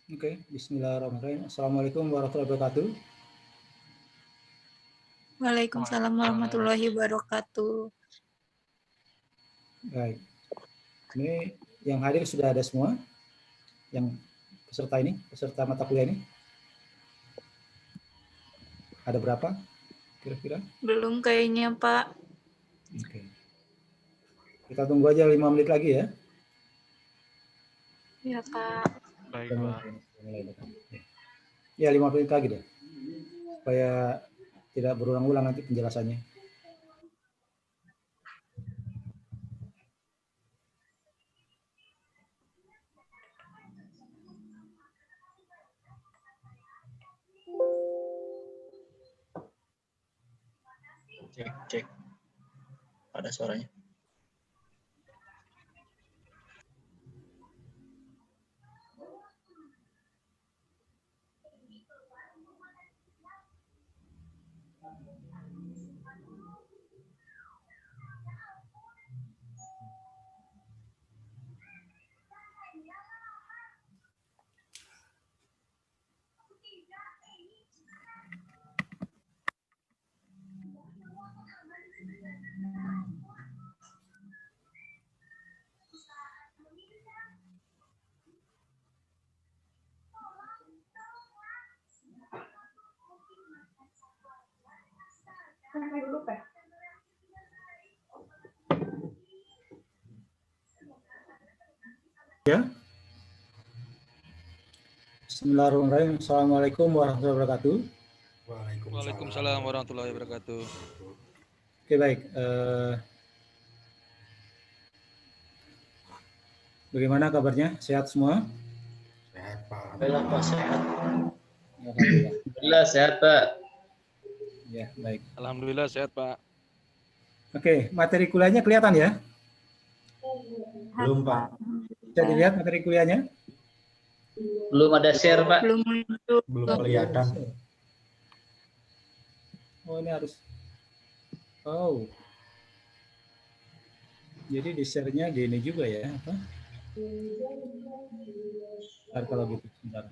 Oke, bismillahirrahmanirrahim. Assalamualaikum warahmatullahi wabarakatuh. Waalaikumsalam warahmatullahi wabarakatuh. Baik, ini yang hadir sudah ada semua, yang peserta mata kuliah ini. Ada berapa kira-kira? Belum kayaknya, Pak. Oke. Kita tunggu aja 5 menit lagi ya. Ya, Pak. Baik, Pak. Ya, 5 menit lagi deh. Supaya tidak berulang-ulang nanti penjelasannya. Cek. Ada suaranya. Ya. Bismillahirrahmanirrahim. Assalamualaikum warahmatullahi wabarakatuh. Waalaikumsalam warahmatullahi wabarakatuh. Oke, baik. Bagaimana kabarnya? Sehat semua? Sehat, Pak. Alhamdulillah, Pak, sehat. Alhamdulillah. Alhamdulillah, sehat, Pak. Ya, baik. Alhamdulillah sehat, Pak. Oke, materi kuliahnya kelihatan ya? Belum, Pak. Bisa dilihat materi kuliahnya? Belum ada share, Pak. Belum muncul. Belum kelihatan. Oh, ini harus. Oh. Jadi di share-nya di ini juga ya, apa? Bentar kalau gitu, sebentar.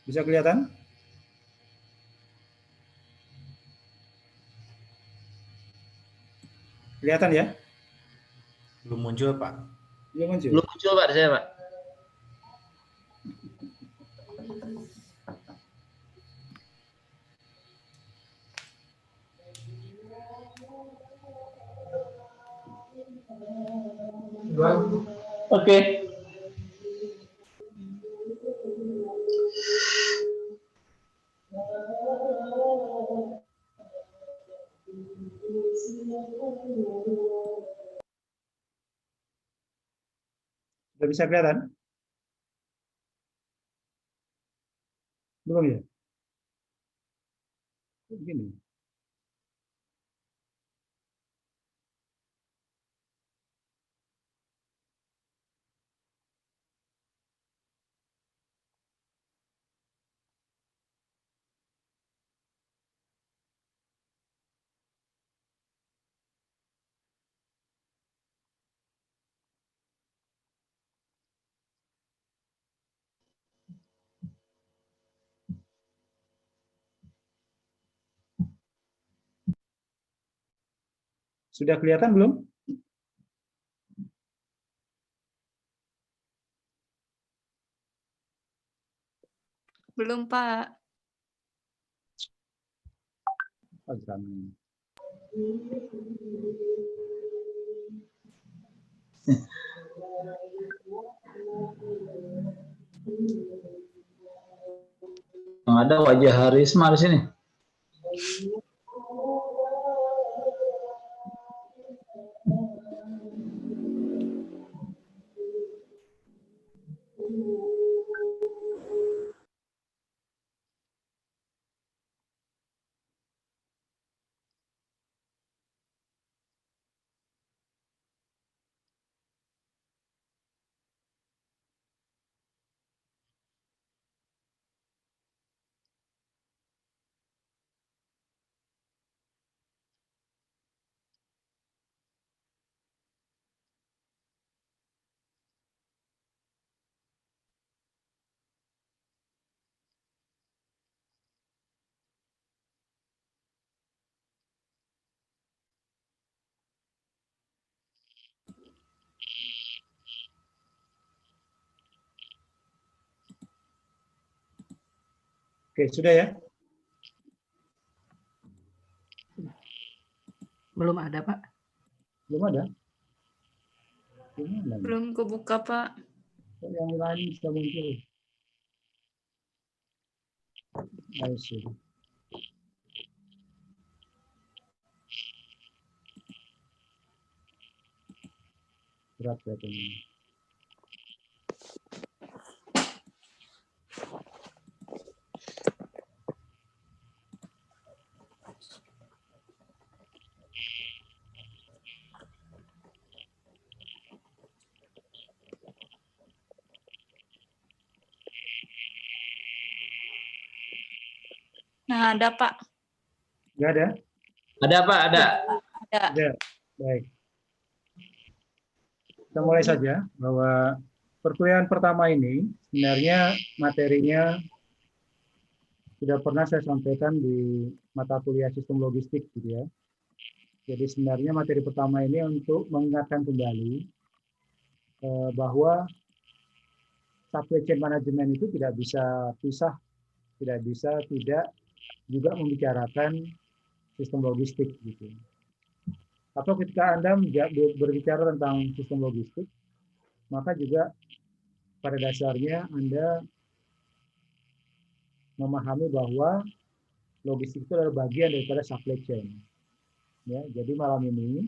Bisa kelihatan? Kelihatan ya? Belum muncul, Pak. Belum muncul. Belum muncul, Pak, saya, Pak. Oke. Sudah bisa kelihatan? Belum ya? Begini. Sudah kelihatan belum? Belum, Pak. Oh, jangan. Yang ada wajah Harisma di sini. Oke, sudah ya? Belum ada, Pak. Belum ada? Gimana? Belum kebuka, Pak. Kok yang lain bisa muncul? I see. Berat ini. Nah, ada, Pak. Nggak ada? Ada Pak, ada. Ada. Ada. Baik. Kita mulai saja bahwa perkuliahan pertama ini sebenarnya materinya sudah pernah saya sampaikan di mata kuliah sistem logistik gitu ya. Jadi sebenarnya materi pertama ini untuk mengingatkan kembali bahwa supply chain management itu tidak bisa pisah, tidak bisa tidak juga membicarakan sistem logistik gitu. Atau ketika Anda berbicara tentang sistem logistik, maka juga pada dasarnya Anda memahami bahwa logistik itu adalah bagian daripada supply chain. Ya, jadi malam ini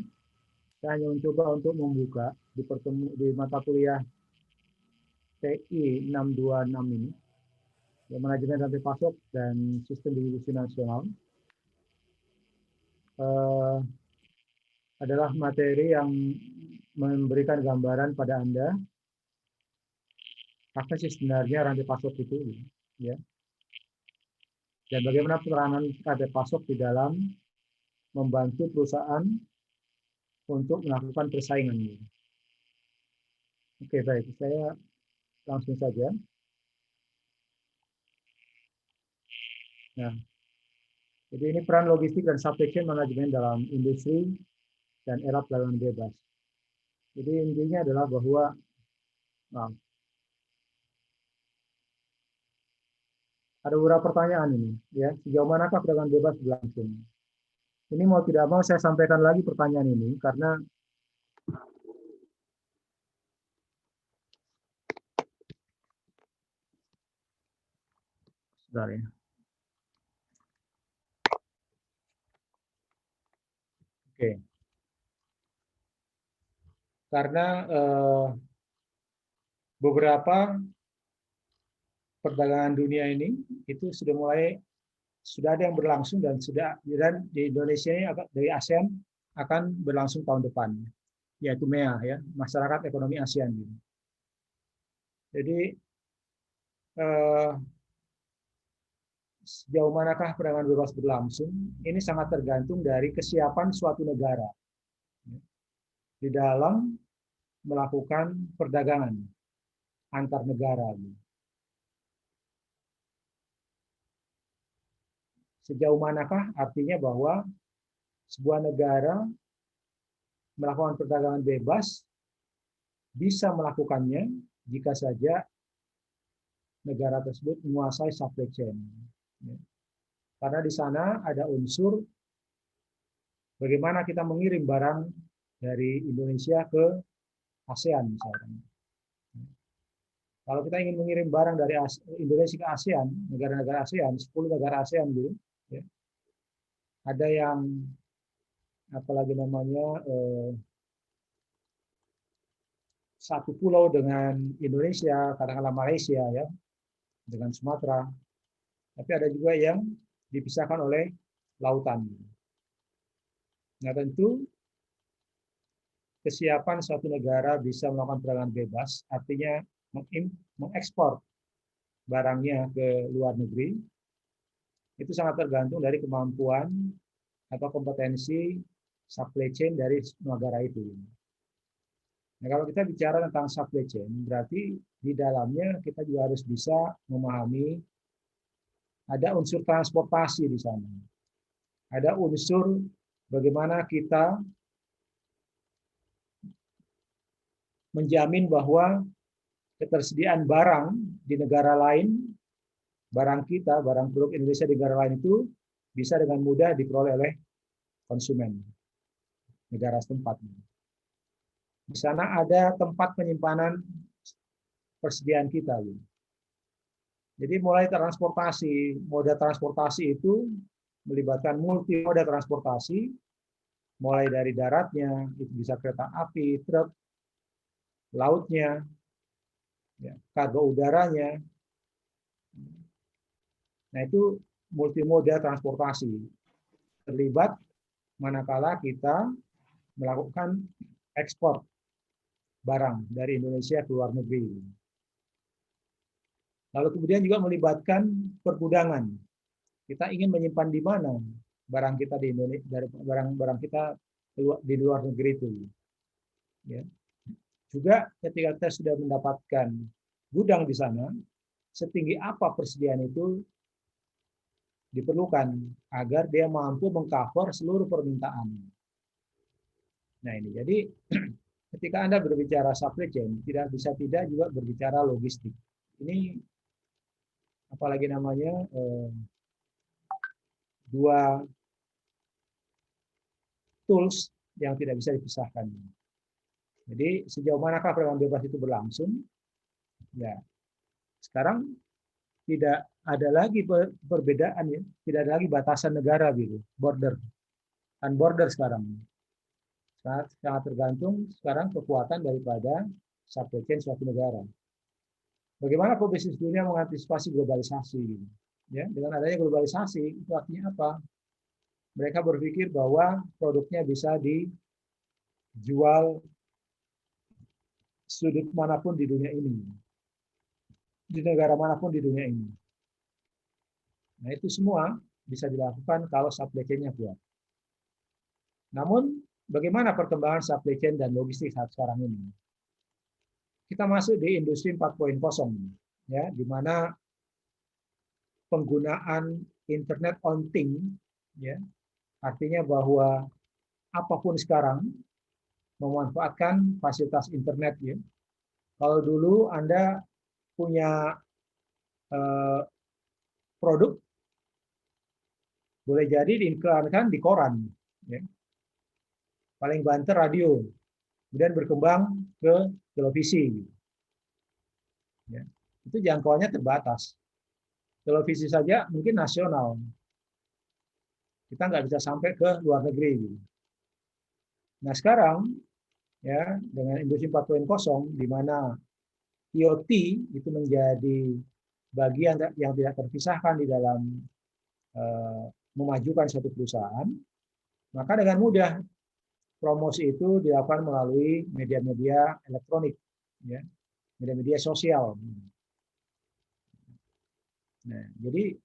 saya hanya mencoba untuk membuka di mata kuliah TI 626 ini, ya, manajemen rantai pasok dan sistem distribusi nasional, adalah materi yang memberikan gambaran pada Anda apa sih sebenarnya rantai pasok itu, ya, dan bagaimana peranan rantai pasok di dalam membantu perusahaan untuk melakukan persaingan. Oke, baik, saya langsung saja. Nah, jadi ini peran logistik dan supply chain manajemen dalam industri dan era perdagangan bebas. Jadi intinya adalah bahwa ada beberapa pertanyaan ini, ya, sejauh manakah perdagangan bebas berlangsung? Ini mau tidak mau saya sampaikan lagi pertanyaan ini karena sebentar ya. Oke. Karena beberapa perdagangan dunia ini itu sudah ada yang berlangsung dan di Indonesia ini dari ASEAN akan berlangsung tahun depan, yaitu MEA, ya, Masyarakat Ekonomi ASEAN. Jadi sejauh manakah perdagangan bebas berlangsung ini sangat tergantung dari kesiapan suatu negara di dalam melakukan perdagangan antar negara. Sejauh manakah artinya bahwa sebuah negara melakukan perdagangan bebas bisa melakukannya jika saja negara tersebut menguasai supply chain. Karena di sana ada unsur bagaimana kita mengirim barang dari Indonesia ke ASEAN misalkan. Kalau kita ingin mengirim barang dari Indonesia ke ASEAN, negara-negara ASEAN, 10 negara ASEAN gitu, ya, ada yang apalagi namanya satu pulau dengan Indonesia, katakanlah Malaysia, ya, dengan Sumatera. Tapi ada juga yang dipisahkan oleh lautan. Nah, tentu kesiapan suatu negara bisa melakukan perdagangan bebas, artinya mengekspor barangnya ke luar negeri, itu sangat tergantung dari kemampuan atau kompetensi supply chain dari negara itu. Nah, kalau kita bicara tentang supply chain, berarti di dalamnya kita juga harus bisa memahami ada unsur transportasi di sana. Ada unsur bagaimana kita menjamin bahwa ketersediaan barang di negara lain barang kita, barang produk Indonesia di negara lain itu bisa dengan mudah diperoleh oleh konsumen negara setempat. Di sana ada tempat penyimpanan persediaan kita. Jadi mulai transportasi, moda transportasi itu melibatkan multi moda transportasi, mulai dari daratnya, itu bisa kereta api, truk, lautnya, kargo udaranya. Nah itu multimoda transportasi terlibat manakala kita melakukan ekspor barang dari Indonesia ke luar negeri. Lalu kemudian juga melibatkan pergudangan. Kita ingin menyimpan di mana barang kita di Indonesia, dari barang-barang kita di luar negeri itu. Ya. Juga ketika kita sudah mendapatkan gudang di sana, setinggi apa persediaan itu diperlukan agar dia mampu mengcover seluruh permintaan. Nah ini jadi ketika Anda berbicara supply chain, tidak bisa tidak juga berbicara logistik. Ini apalagi namanya dua tools yang tidak bisa dipisahkan. Jadi sejauh manakah perdagangan bebas itu berlangsung? Ya, sekarang tidak ada lagi perbedaan ya, tidak ada lagi batasan negara gitu, border, unborder sekarang. Sangat tergantung sekarang kekuatan daripada supply chain suatu negara. Bagaimana pebisnis dunia mengantisipasi globalisasi? Ya, dengan adanya globalisasi itu artinya apa? Mereka berpikir bahwa produknya bisa dijual sudut manapun di dunia ini, di negara manapun di dunia ini. Nah itu semua bisa dilakukan kalau supply chain-nya kuat. Namun bagaimana perkembangan supply chain dan logistik saat sekarang ini? Kita masuk di industri 4.0, ya, di mana penggunaan internet on thing, ya, artinya bahwa apapun sekarang memanfaatkan fasilitas internet. Ya. Kalau dulu Anda punya produk, boleh jadi diiklankan di koran, ya. Paling banter radio, kemudian berkembang ke televisi. Ya. Itu jangkauannya terbatas. Televisi saja mungkin nasional. Kita nggak bisa sampai ke luar negeri. Nah sekarang ya dengan industri 4.0 di mana IoT itu menjadi bagian yang tidak terpisahkan di dalam memajukan suatu perusahaan, maka dengan mudah promosi itu dilakukan melalui media-media elektronik, ya, media-media sosial. Nah, jadi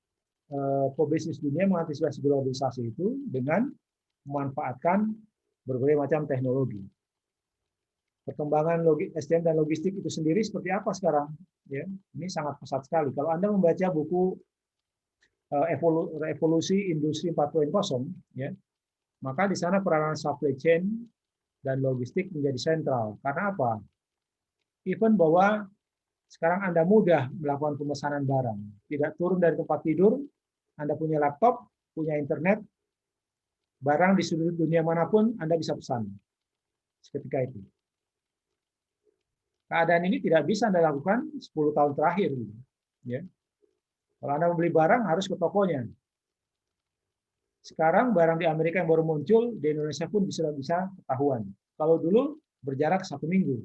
pebisnis dunia mengantisipasi globalisasi itu dengan memanfaatkan berbagai macam teknologi. Perkembangan SDM dan logistik itu sendiri seperti apa sekarang? Ya, ini sangat pesat sekali. Kalau Anda membaca buku Evolusi Industri 4.0, ya, maka di sana peranan supply chain dan logistik menjadi sentral. Karena apa? Even bahwa sekarang Anda mudah melakukan pemesanan barang. Tidak turun dari tempat tidur, Anda punya laptop, punya internet, barang di seluruh dunia manapun Anda bisa pesan. Seketika itu. Keadaan ini tidak bisa Anda lakukan 10 tahun terakhir. Ya. Kalau Anda membeli barang harus ke tokonya. Sekarang barang di Amerika yang baru muncul, di Indonesia pun bisa ketahuan. Kalau dulu berjarak 1 minggu.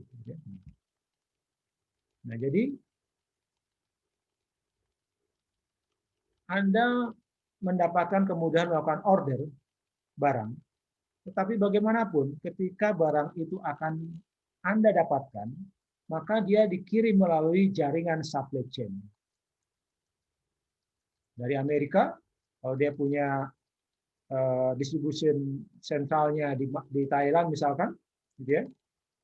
Nah, jadi Anda mendapatkan kemudahan melakukan order barang, tetapi bagaimanapun ketika barang itu akan Anda dapatkan, maka dia dikirim melalui jaringan supply chain. Dari Amerika, kalau dia punya distribution sentralnya di Thailand misalkan, gitu ya,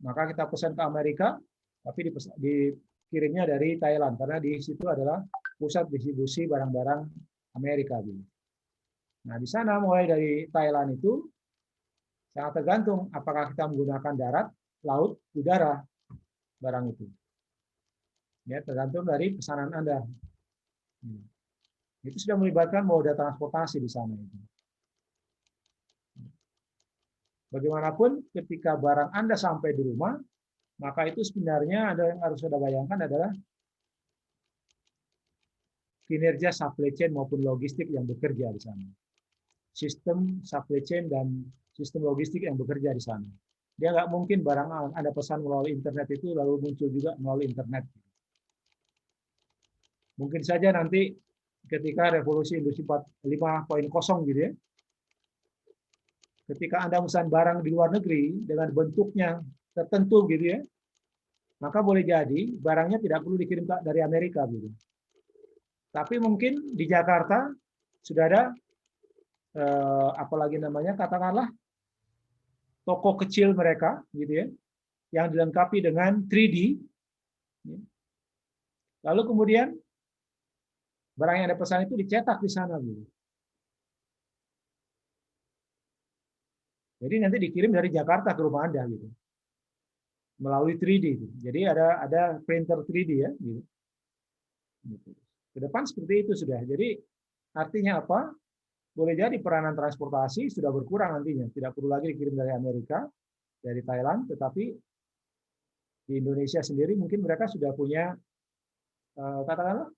maka kita pesan ke Amerika, tapi dikirimnya dari Thailand karena di situ adalah pusat distribusi barang-barang Amerika. Gitu. Nah di sana mulai dari Thailand itu sangat tergantung apakah kita menggunakan darat, laut, udara barang itu. Ya tergantung dari pesanan Anda. Itu sudah melibatkan moda transportasi di sana itu. Bagaimanapun ketika barang Anda sampai di rumah, maka itu sebenarnya Anda yang harus Anda bayangkan adalah kinerja supply chain maupun logistik yang bekerja di sana. Sistem supply chain dan sistem logistik yang bekerja di sana. Dia nggak mungkin barang Anda pesan melalui internet itu lalu muncul juga melalui internet. Mungkin saja nanti ketika revolusi industri 5.0 gitu ya, ketika Anda pesan barang di luar negeri dengan bentuknya tertentu gitu ya, maka boleh jadi barangnya tidak perlu dikirim dari Amerika gitu. Tapi mungkin di Jakarta sudah ada apalagi namanya katakanlah toko kecil mereka gitu ya, yang dilengkapi dengan 3D. Lalu kemudian barang yang Anda pesan itu dicetak di sana gitu. Jadi nanti dikirim dari Jakarta ke rumah Anda gitu. Melalui 3D. Jadi ada printer 3D ya gitu. Ke depan seperti itu sudah. Jadi artinya apa? Boleh jadi peranan transportasi sudah berkurang nantinya. Tidak perlu lagi dikirim dari Amerika, dari Thailand, tetapi di Indonesia sendiri mungkin mereka sudah punya katakanlah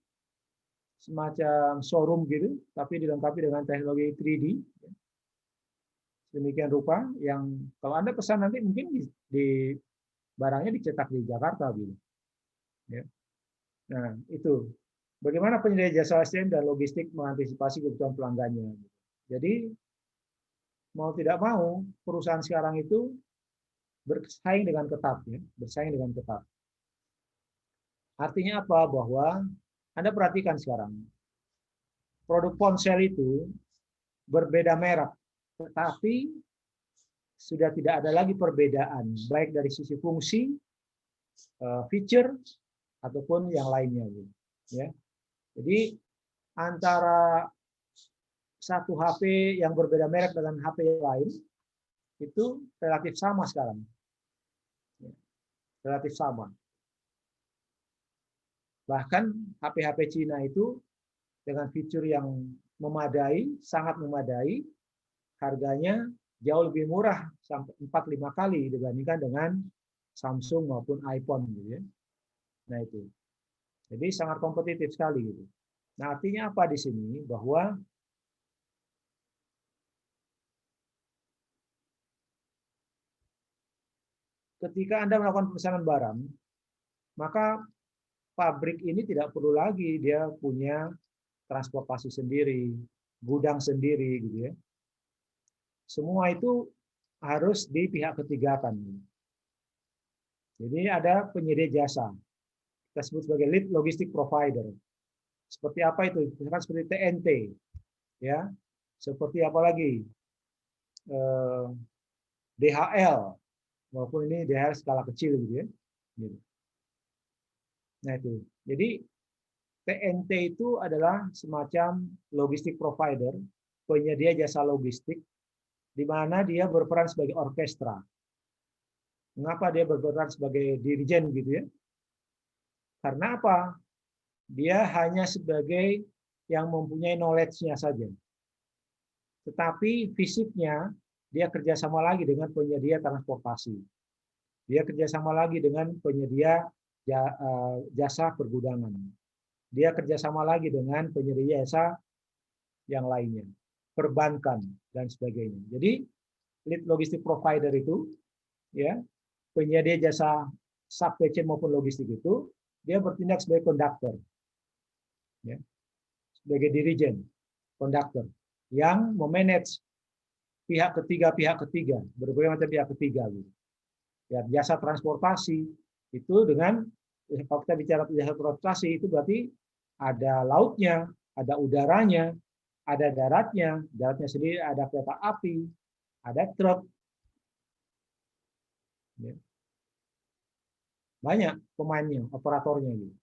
semacam showroom gitu, tapi dilengkapi dengan teknologi 3D. Demikian rupa yang kalau Anda pesan nanti mungkin di barangnya dicetak di Jakarta gitu. Ya. Nah, itu. Bagaimana penyedia jasa SDM dan logistik mengantisipasi kebutuhan pelanggannya. Jadi, mau tidak mau, perusahaan sekarang itu bersaing dengan ketat. Ya. Bersaing dengan ketat. Artinya apa? Bahwa Anda perhatikan sekarang, produk ponsel itu berbeda merek, tetapi sudah tidak ada lagi perbedaan, baik dari sisi fungsi, feature, ataupun yang lainnya. Ya. Jadi antara satu HP yang berbeda merek dengan HP lain itu relatif sama sekarang, relatif sama. Bahkan HP-HP Cina itu dengan fitur yang memadai, sangat memadai, harganya jauh lebih murah sampai 4-5 kali dibandingkan dengan Samsung maupun iPhone gitu ya. Nah itu. Jadi sangat kompetitif sekali gitu. Nah, artinya apa di sini? Bahwa ketika Anda melakukan pemesanan barang, maka pabrik ini tidak perlu lagi dia punya transportasi sendiri, gudang sendiri gitu ya. Semua itu harus di pihak ketiga kan. Jadi ada penyedia jasa. Kita sebut sebagai lead logistic provider. Seperti apa itu? Misalkan seperti TNT, ya. Seperti apa lagi? DHL, walaupun ini DHL skala kecil gitu ya. Nah itu. Jadi TNT itu adalah semacam logistik provider, penyedia jasa logistik, di mana dia berperan sebagai orkestra. Mengapa dia berperan sebagai dirijen gitu ya? Karena apa? Dia hanya sebagai yang mempunyai knowledge-nya saja. Tetapi fisiknya dia kerjasama lagi dengan penyedia transportasi. Dia kerjasama lagi dengan penyedia jasa pergudangan. Dia kerjasama lagi dengan penyedia jasa yang lainnya, perbankan dan sebagainya. Jadi lead logistic provider itu, ya, penyedia jasa supply chain maupun logistik itu, dia bertindak sebagai konduktor, ya, sebagai dirijen, konduktor yang memanage pihak ketiga, berbagai macam pihak ketiga. Gitu. Ya, jasa transportasi itu dengan, kalau kita bicara jasa transportasi itu berarti ada lautnya, ada udaranya, ada daratnya sendiri, ada kereta api, ada truk. Ya. Banyak pemainnya, operatornya. Gitu.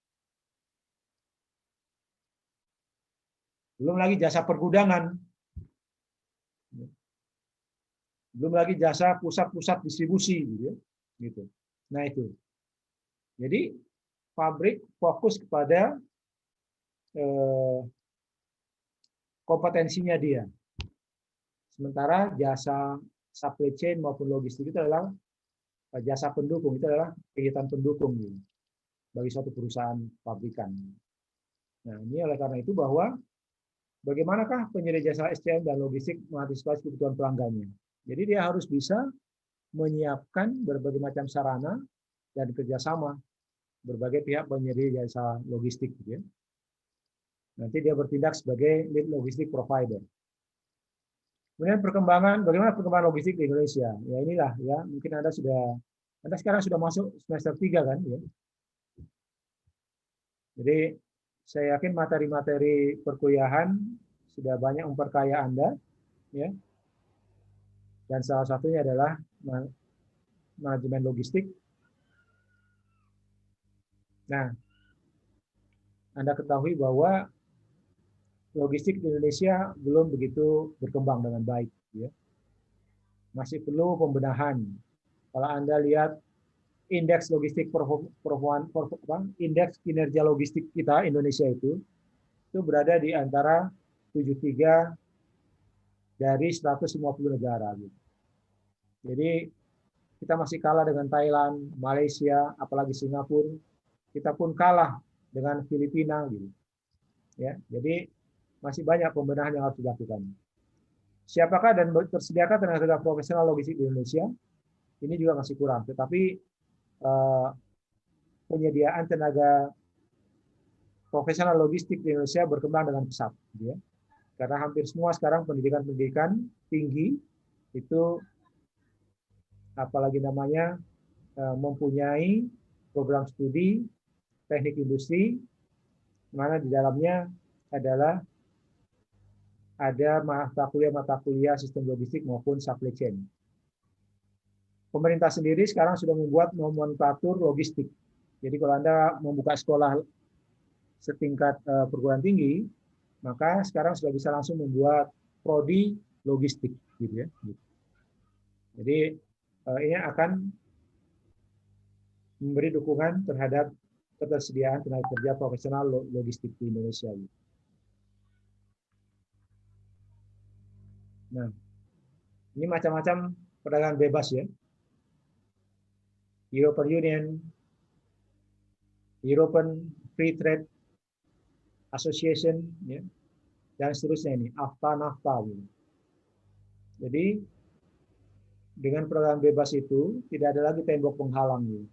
Belum lagi jasa pergudangan. Belum lagi jasa pusat-pusat distribusi. Gitu. Nah itu. Jadi pabrik fokus kepada kompetensinya dia. Sementara jasa supply chain maupun logistik itu adalah jasa pendukung, itu adalah kegiatan pendukung gitu, bagi suatu perusahaan pabrikan. Nah, ini oleh karena itu bahwa bagaimanakah penyedia jasa SCM dan logistik mengantisipasi kebutuhan pelanggannya. Jadi dia harus bisa menyiapkan berbagai macam sarana dan kerjasama berbagai pihak penyedia jasa logistik. Gitu ya. Nanti dia bertindak sebagai lead logistik provider. Kemudian bagaimana perkembangan logistik di Indonesia? Ya inilah ya, mungkin Anda sekarang sudah masuk semester 3 kan ya. Jadi saya yakin materi-materi perkuliahan sudah banyak memperkaya Anda ya. Dan salah satunya adalah manajemen logistik. Nah, Anda ketahui bahwa logistik di Indonesia belum begitu berkembang dengan baik. Ya. Masih perlu pembenahan. Kalau Anda lihat indeks logistik indeks kinerja logistik kita Indonesia itu berada di antara 73 dari 150 negara. Gitu. Jadi kita masih kalah dengan Thailand, Malaysia, apalagi Singapura. Kita pun kalah dengan Filipina. Gitu. Ya, jadi masih banyak pembenahan yang harus dilakukan. Siapakah dan tersediakah tenaga profesional logistik di Indonesia? Ini juga masih kurang. Tetapi penyediaan tenaga profesional logistik di Indonesia berkembang dengan pesat. Gitu ya. Karena hampir semua sekarang pendidikan tinggi itu apalagi namanya mempunyai program studi teknik industri, mana di dalamnya adalah ada mata kuliah sistem logistik maupun supply chain. Pemerintah sendiri sekarang sudah membuat nomenklatur logistik. Jadi kalau Anda membuka sekolah setingkat perguruan tinggi, maka sekarang sudah bisa langsung membuat prodi logistik, gitu ya. Jadi ini akan memberi dukungan terhadap ketersediaan tenaga kerja profesional logistik di Indonesia. Nah, ini macam-macam perdagangan bebas ya. European Union, European Free Trade Association, ya, dan seterusnya ini, AFTA-NAFTA. Gitu. Jadi dengan perdagangan bebas itu tidak ada lagi tembok penghalang. Gitu.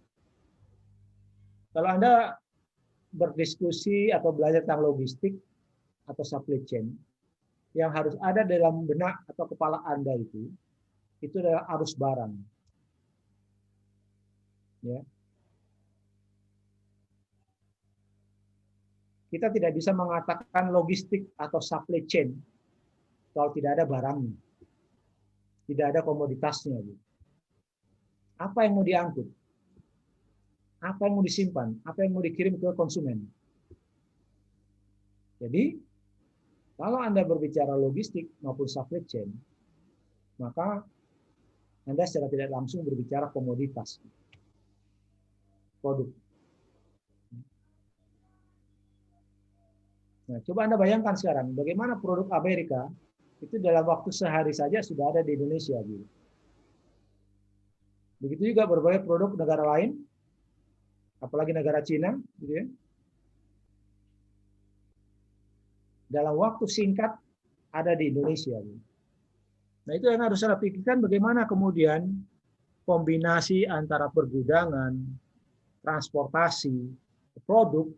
Kalau Anda berdiskusi atau belajar tentang logistik atau supply chain, yang harus ada dalam benak atau kepala Anda itu adalah arus barang. Ya. Kita tidak bisa mengatakan logistik atau supply chain kalau tidak ada barangnya, tidak ada komoditasnya. Apa yang mau diangkut? Apa yang mau disimpan? Apa yang mau dikirim ke konsumen? Jadi, kalau Anda berbicara logistik maupun supply chain, maka Anda secara tidak langsung berbicara komoditas, produk. Nah, coba Anda bayangkan sekarang, bagaimana produk Amerika itu dalam waktu sehari saja sudah ada di Indonesia. Gitu. Begitu juga berbagai produk negara lain, apalagi negara Cina, gitu ya. Dalam waktu singkat ada di Indonesia. Nah, itu yang harus Anda pikirkan bagaimana kemudian kombinasi antara pergudangan, transportasi, produk,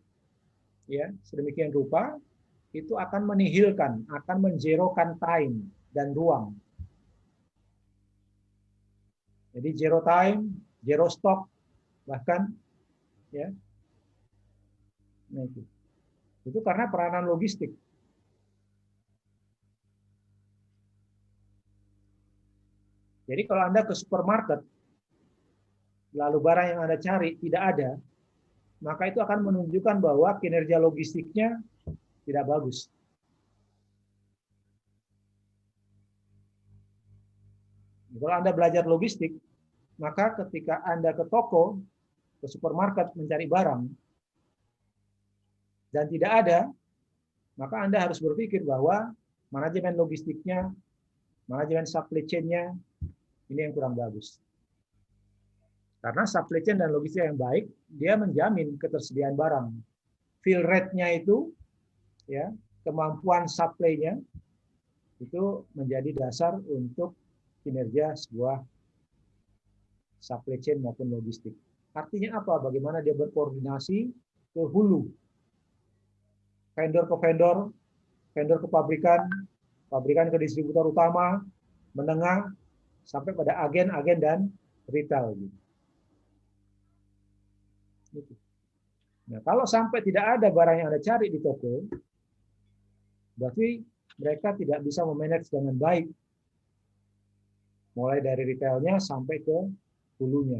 ya sedemikian rupa itu akan menihilkan, akan menzerokan time dan ruang. Jadi zero time, zero stock, bahkan ya. Nah, itu karena peranan logistik. Jadi kalau Anda ke supermarket, lalu barang yang Anda cari tidak ada, maka itu akan menunjukkan bahwa kinerja logistiknya tidak bagus. Kalau Anda belajar logistik, maka ketika Anda ke toko, ke supermarket mencari barang, dan tidak ada, maka Anda harus berpikir bahwa manajemen logistiknya, manajemen supply chain-nya, ini yang kurang bagus. Karena supply chain dan logistik yang baik, dia menjamin ketersediaan barang. Fill rate-nya itu, ya, kemampuan supply-nya, itu menjadi dasar untuk kinerja sebuah supply chain maupun logistik. Artinya apa? Bagaimana dia berkoordinasi ke hulu, vendor ke vendor, vendor ke pabrikan, pabrikan ke distributor utama, menengah, sampai pada agen-agen dan retail. Gitu. Nah, kalau sampai tidak ada barang yang Anda cari di toko, berarti mereka tidak bisa memanage dengan baik, mulai dari retailnya sampai ke hulunya.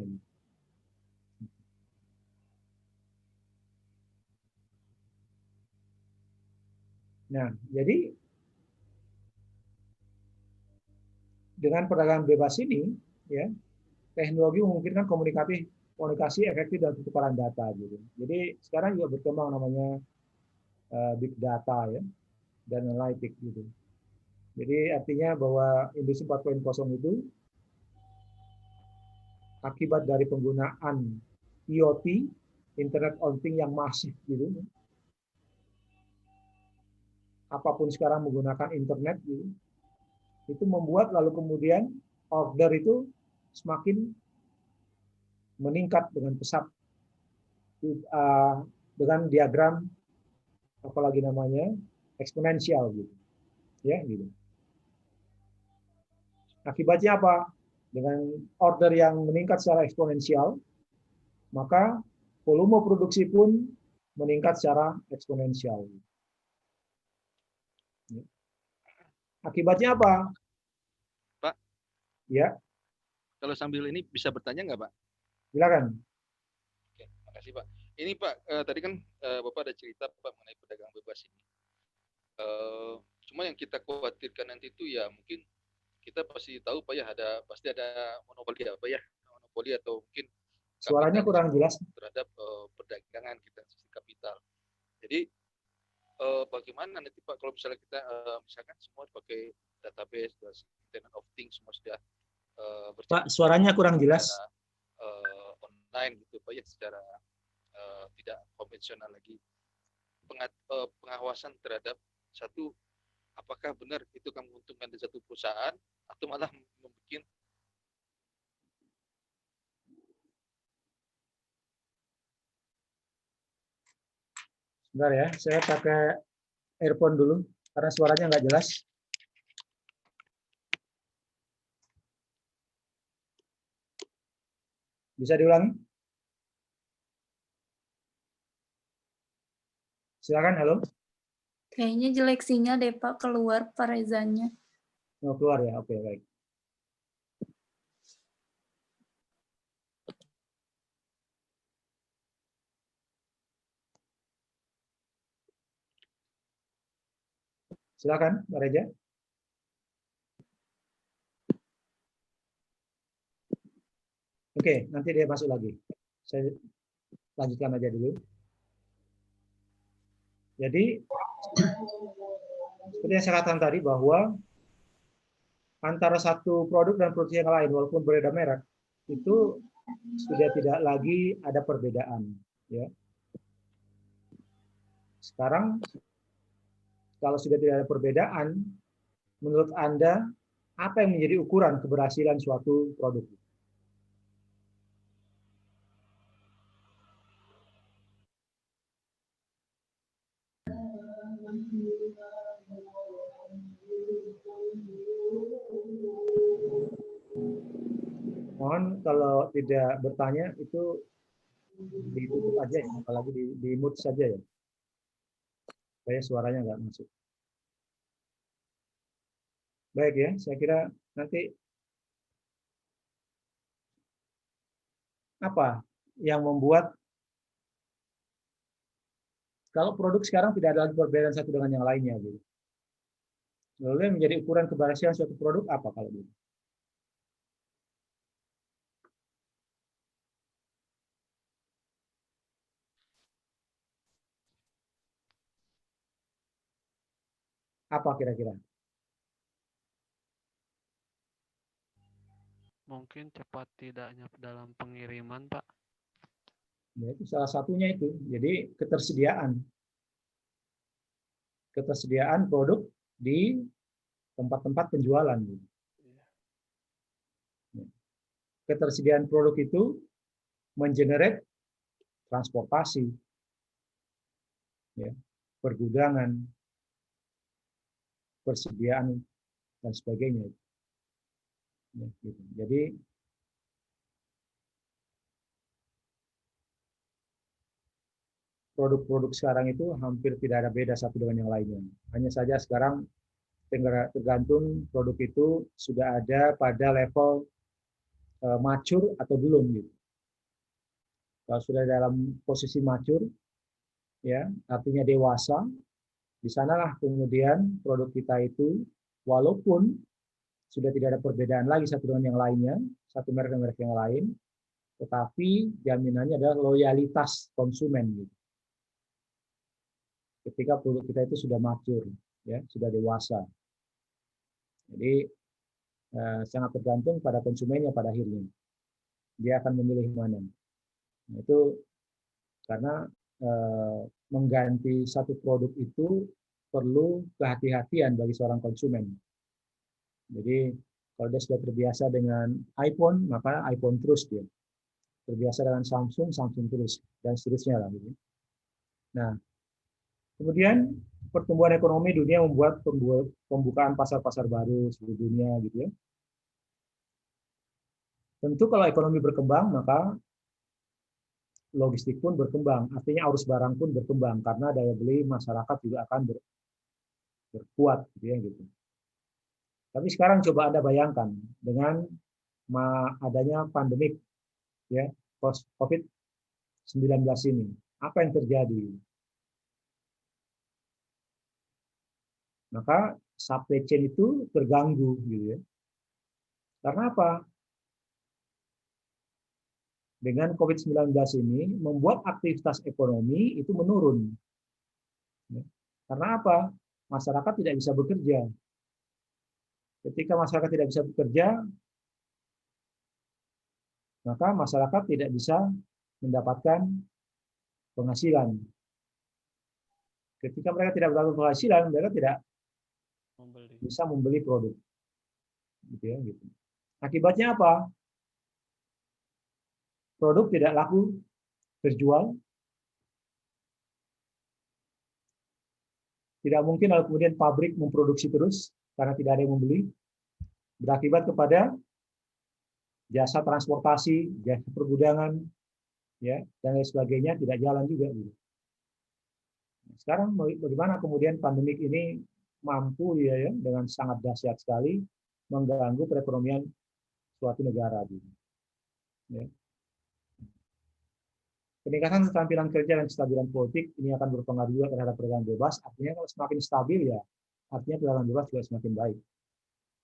Nah, jadi dengan perdagangan bebas ini, ya, teknologi memungkinkan komunikasi efektif dan pertukaran data. Gitu. Jadi sekarang juga berkembang namanya big data, ya, dan analytics. Gitu. Jadi artinya bahwa industri 4.0 itu akibat dari penggunaan IoT, Internet of Things yang masif, gitu. Apapun sekarang menggunakan internet, gitu. Itu membuat lalu kemudian order itu semakin meningkat dengan pesat, dengan diagram apalagi namanya eksponensial, gitu, ya, gitu. Akibatnya apa? Dengan order yang meningkat secara eksponensial, maka volume produksi pun meningkat secara eksponensial. Akibatnya apa? Pak, Ya, kalau sambil ini bisa bertanya nggak, Pak? silakan. Oke, makasih, Pak. Ini, Pak, tadi kan Bapak ada cerita, Pak, mengenai perdagangan bebas ini. Cuma yang kita khawatirkan nanti itu ya mungkin kita pasti tahu, Pak, ya pasti ada monopoli, apa ya, monopoli atau mungkin Suaranya kurang jelas. terhadap perdagangan kita, sistem kapital. Jadi bagaimana nanti, Pak, kalau misalnya kita misalkan semua pakai database, Internet of Things semua sudah Pak, suaranya kurang jelas. secara online gitu, Pak, ya, secara tidak konvensional lagi. Pengawasan terhadap satu, apakah benar itu akan menguntungkan di satu perusahaan atau malah membuat. Sebentar ya, saya pakai earphone dulu karena suaranya nggak jelas. Bisa diulangi? Silakan, halo. Kayaknya jelek sinyal deh Pak, keluar Pak Rezanya. Mau keluar ya? Oke, baik. Silakan, Pak Reza. Oke, nanti dia masuk lagi. Saya lanjutkan aja dulu. Jadi, seperti yang saya katakan tadi bahwa antara satu produk dan produk yang lain, walaupun berbeda merek, itu sudah tidak lagi ada perbedaan. Ya. Sekarang, kalau sudah tidak ada perbedaan, menurut Anda, apa yang menjadi ukuran keberhasilan suatu produk? Mohon kalau tidak bertanya itu ditutup aja ya, apalagi di mute saja ya, supaya suaranya nggak masuk. Baik ya, saya kira nanti apa yang membuat kalau produk sekarang tidak ada lagi perbedaan satu dengan yang lainnya gitu. Lalu yang menjadi ukuran keberhasilan suatu produk apa kalau gitu? Apa kira-kira? Mungkin cepat tidaknya dalam pengiriman, Pak. Ya, itu salah satunya itu. Jadi ketersediaan produk di tempat-tempat penjualan. Ketersediaan produk itu mengenerate transportasi, ya, pergudangan, persediaan dan sebagainya. Ya, gitu. Jadi produk-produk sekarang itu hampir tidak ada beda satu dengan yang lainnya. Hanya saja sekarang tergantung produk itu sudah ada pada level mature atau belum gitu. Kalau sudah dalam posisi mature, ya artinya dewasa, di sanalah kemudian produk kita itu walaupun sudah tidak ada perbedaan lagi satu dengan yang lainnya, satu merek dengan merek yang lain, tetapi jaminannya adalah loyalitas konsumen gitu. Ketika produk kita itu sudah mature, ya sudah dewasa. Jadi sangat tergantung pada konsumennya pada akhirnya. Dia akan memilih mana. Nah, itu karena mengganti satu produk itu perlu kehati-hatian bagi seorang konsumen. Jadi kalau dia sudah terbiasa dengan iPhone, maka iPhone terus dia. Terbiasa dengan Samsung, Samsung terus, dan seterusnya lah. Gitu. Nah, kemudian pertumbuhan ekonomi dunia membuat pembukaan pasar-pasar baru seluruh dunia, gitu ya. Tentu kalau ekonomi berkembang, maka logistik pun berkembang. Artinya arus barang pun berkembang karena daya beli masyarakat juga akan berkuat, gitu ya, gitu. Tapi sekarang coba Anda bayangkan dengan adanya pandemik, ya, COVID-19 ini, apa yang terjadi? Maka supply chain itu terganggu, gitu ya. Karena apa? Dengan COVID-19 ini membuat aktivitas ekonomi itu menurun. Ya. Karena apa? Masyarakat tidak bisa bekerja. Ketika masyarakat tidak bisa bekerja, maka masyarakat tidak bisa mendapatkan penghasilan. Ketika mereka tidak mendapatkan penghasilan, mereka tidak bisa membeli produk. Gitu ya, gitu. Akibatnya apa? Produk tidak laku terjual. Tidak mungkin lalu kemudian pabrik memproduksi terus karena tidak ada yang membeli. Berakibat kepada jasa transportasi, jasa pergudangan, ya, dan lain sebagainya tidak jalan juga. Sekarang bagaimana kemudian pandemik ini mampu ya, dengan sangat dahsyat sekali mengganggu perekonomian suatu negara. Ya. Peningkatan keterampilan kerja dan kestabilan politik ini akan berpengaruh juga terhadap perdagangan bebas. Artinya kalau semakin stabil ya, artinya perdagangan bebas juga semakin baik.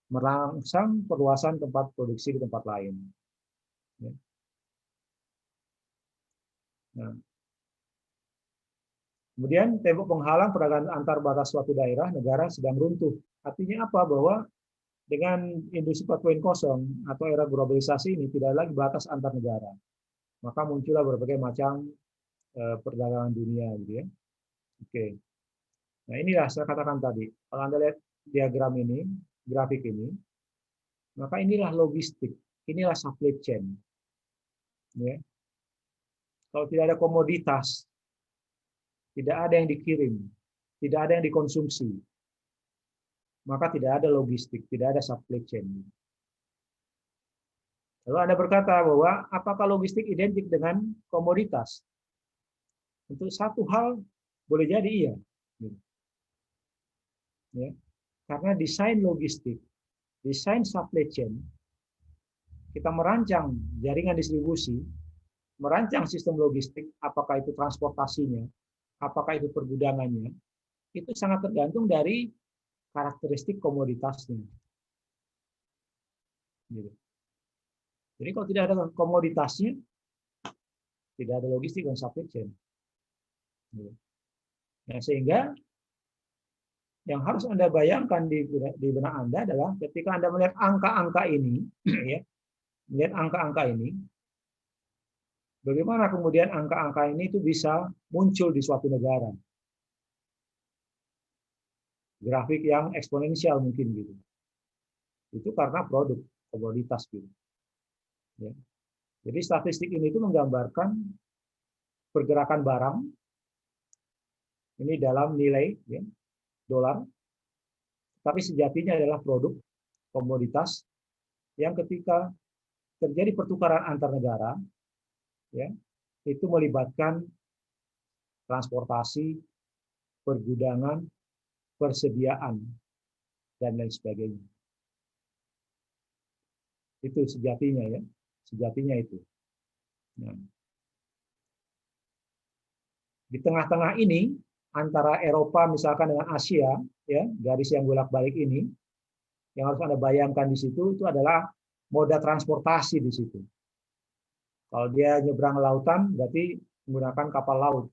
Merangsang perluasan tempat produksi di tempat lain. Ya. Nah, kemudian tembok penghalang perdagangan antar batas suatu daerah negara sedang runtuh. Artinya apa? Bahwa dengan industri 4.0 atau era globalisasi ini tidak lagi batas antar negara. Maka muncullah berbagai macam perdagangan dunia, gitu ya. Oke. Nah, inilah saya katakan tadi. Kalau Anda lihat diagram ini, grafik ini, maka inilah logistik, inilah supply chain. Ya. Kalau tidak ada komoditas, tidak ada yang dikirim, tidak ada yang dikonsumsi, maka tidak ada logistik, tidak ada supply chain. Lalu Anda berkata bahwa apakah logistik identik dengan komoditas? Untuk satu hal boleh jadi iya. Ya. Karena desain logistik, desain supply chain, kita merancang jaringan distribusi, merancang sistem logistik, apakah itu transportasinya, apakah itu pergudangannya, itu sangat tergantung dari karakteristik komoditasnya. Gitu. Jadi kalau tidak ada komoditasnya, tidak ada logistik dan supply chain. Nah, sehingga yang harus Anda bayangkan di benak Anda adalah ketika Anda melihat angka-angka ini, ya, melihat angka-angka ini, bagaimana kemudian angka-angka ini itu bisa muncul di suatu negara. Grafik yang eksponensial mungkin gitu. Itu karena produk, komoditas gitu. Ya. Jadi statistik ini itu menggambarkan pergerakan barang ini dalam nilai ya, dolar, tapi sejatinya adalah produk, komoditas yang ketika terjadi pertukaran antar negara, ya, itu melibatkan transportasi, pergudangan, persediaan, dan lain sebagainya. Itu sejatinya ya, sejatinya itu. Nah, di tengah-tengah ini antara Eropa misalkan dengan Asia, ya garis yang bolak-balik ini, yang harus Anda bayangkan di situ itu adalah moda transportasi di situ. Kalau dia nyebrang lautan, berarti menggunakan kapal laut,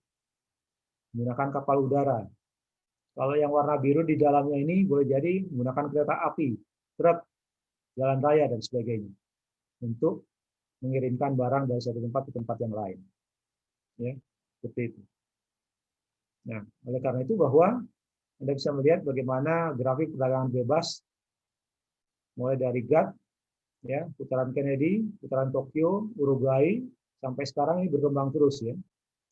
menggunakan kapal udara. Kalau yang warna biru di dalamnya ini boleh jadi menggunakan kereta api, truk, jalan raya dan sebagainya untuk mengirimkan barang dari satu tempat ke tempat yang lain. Ya, seperti itu. Nah, oleh karena itu bahwa Anda bisa melihat bagaimana grafik perdagangan bebas mulai dari GATT, ya, putaran Kennedy, putaran Tokyo, Uruguay, sampai sekarang ini berkembang terus ya,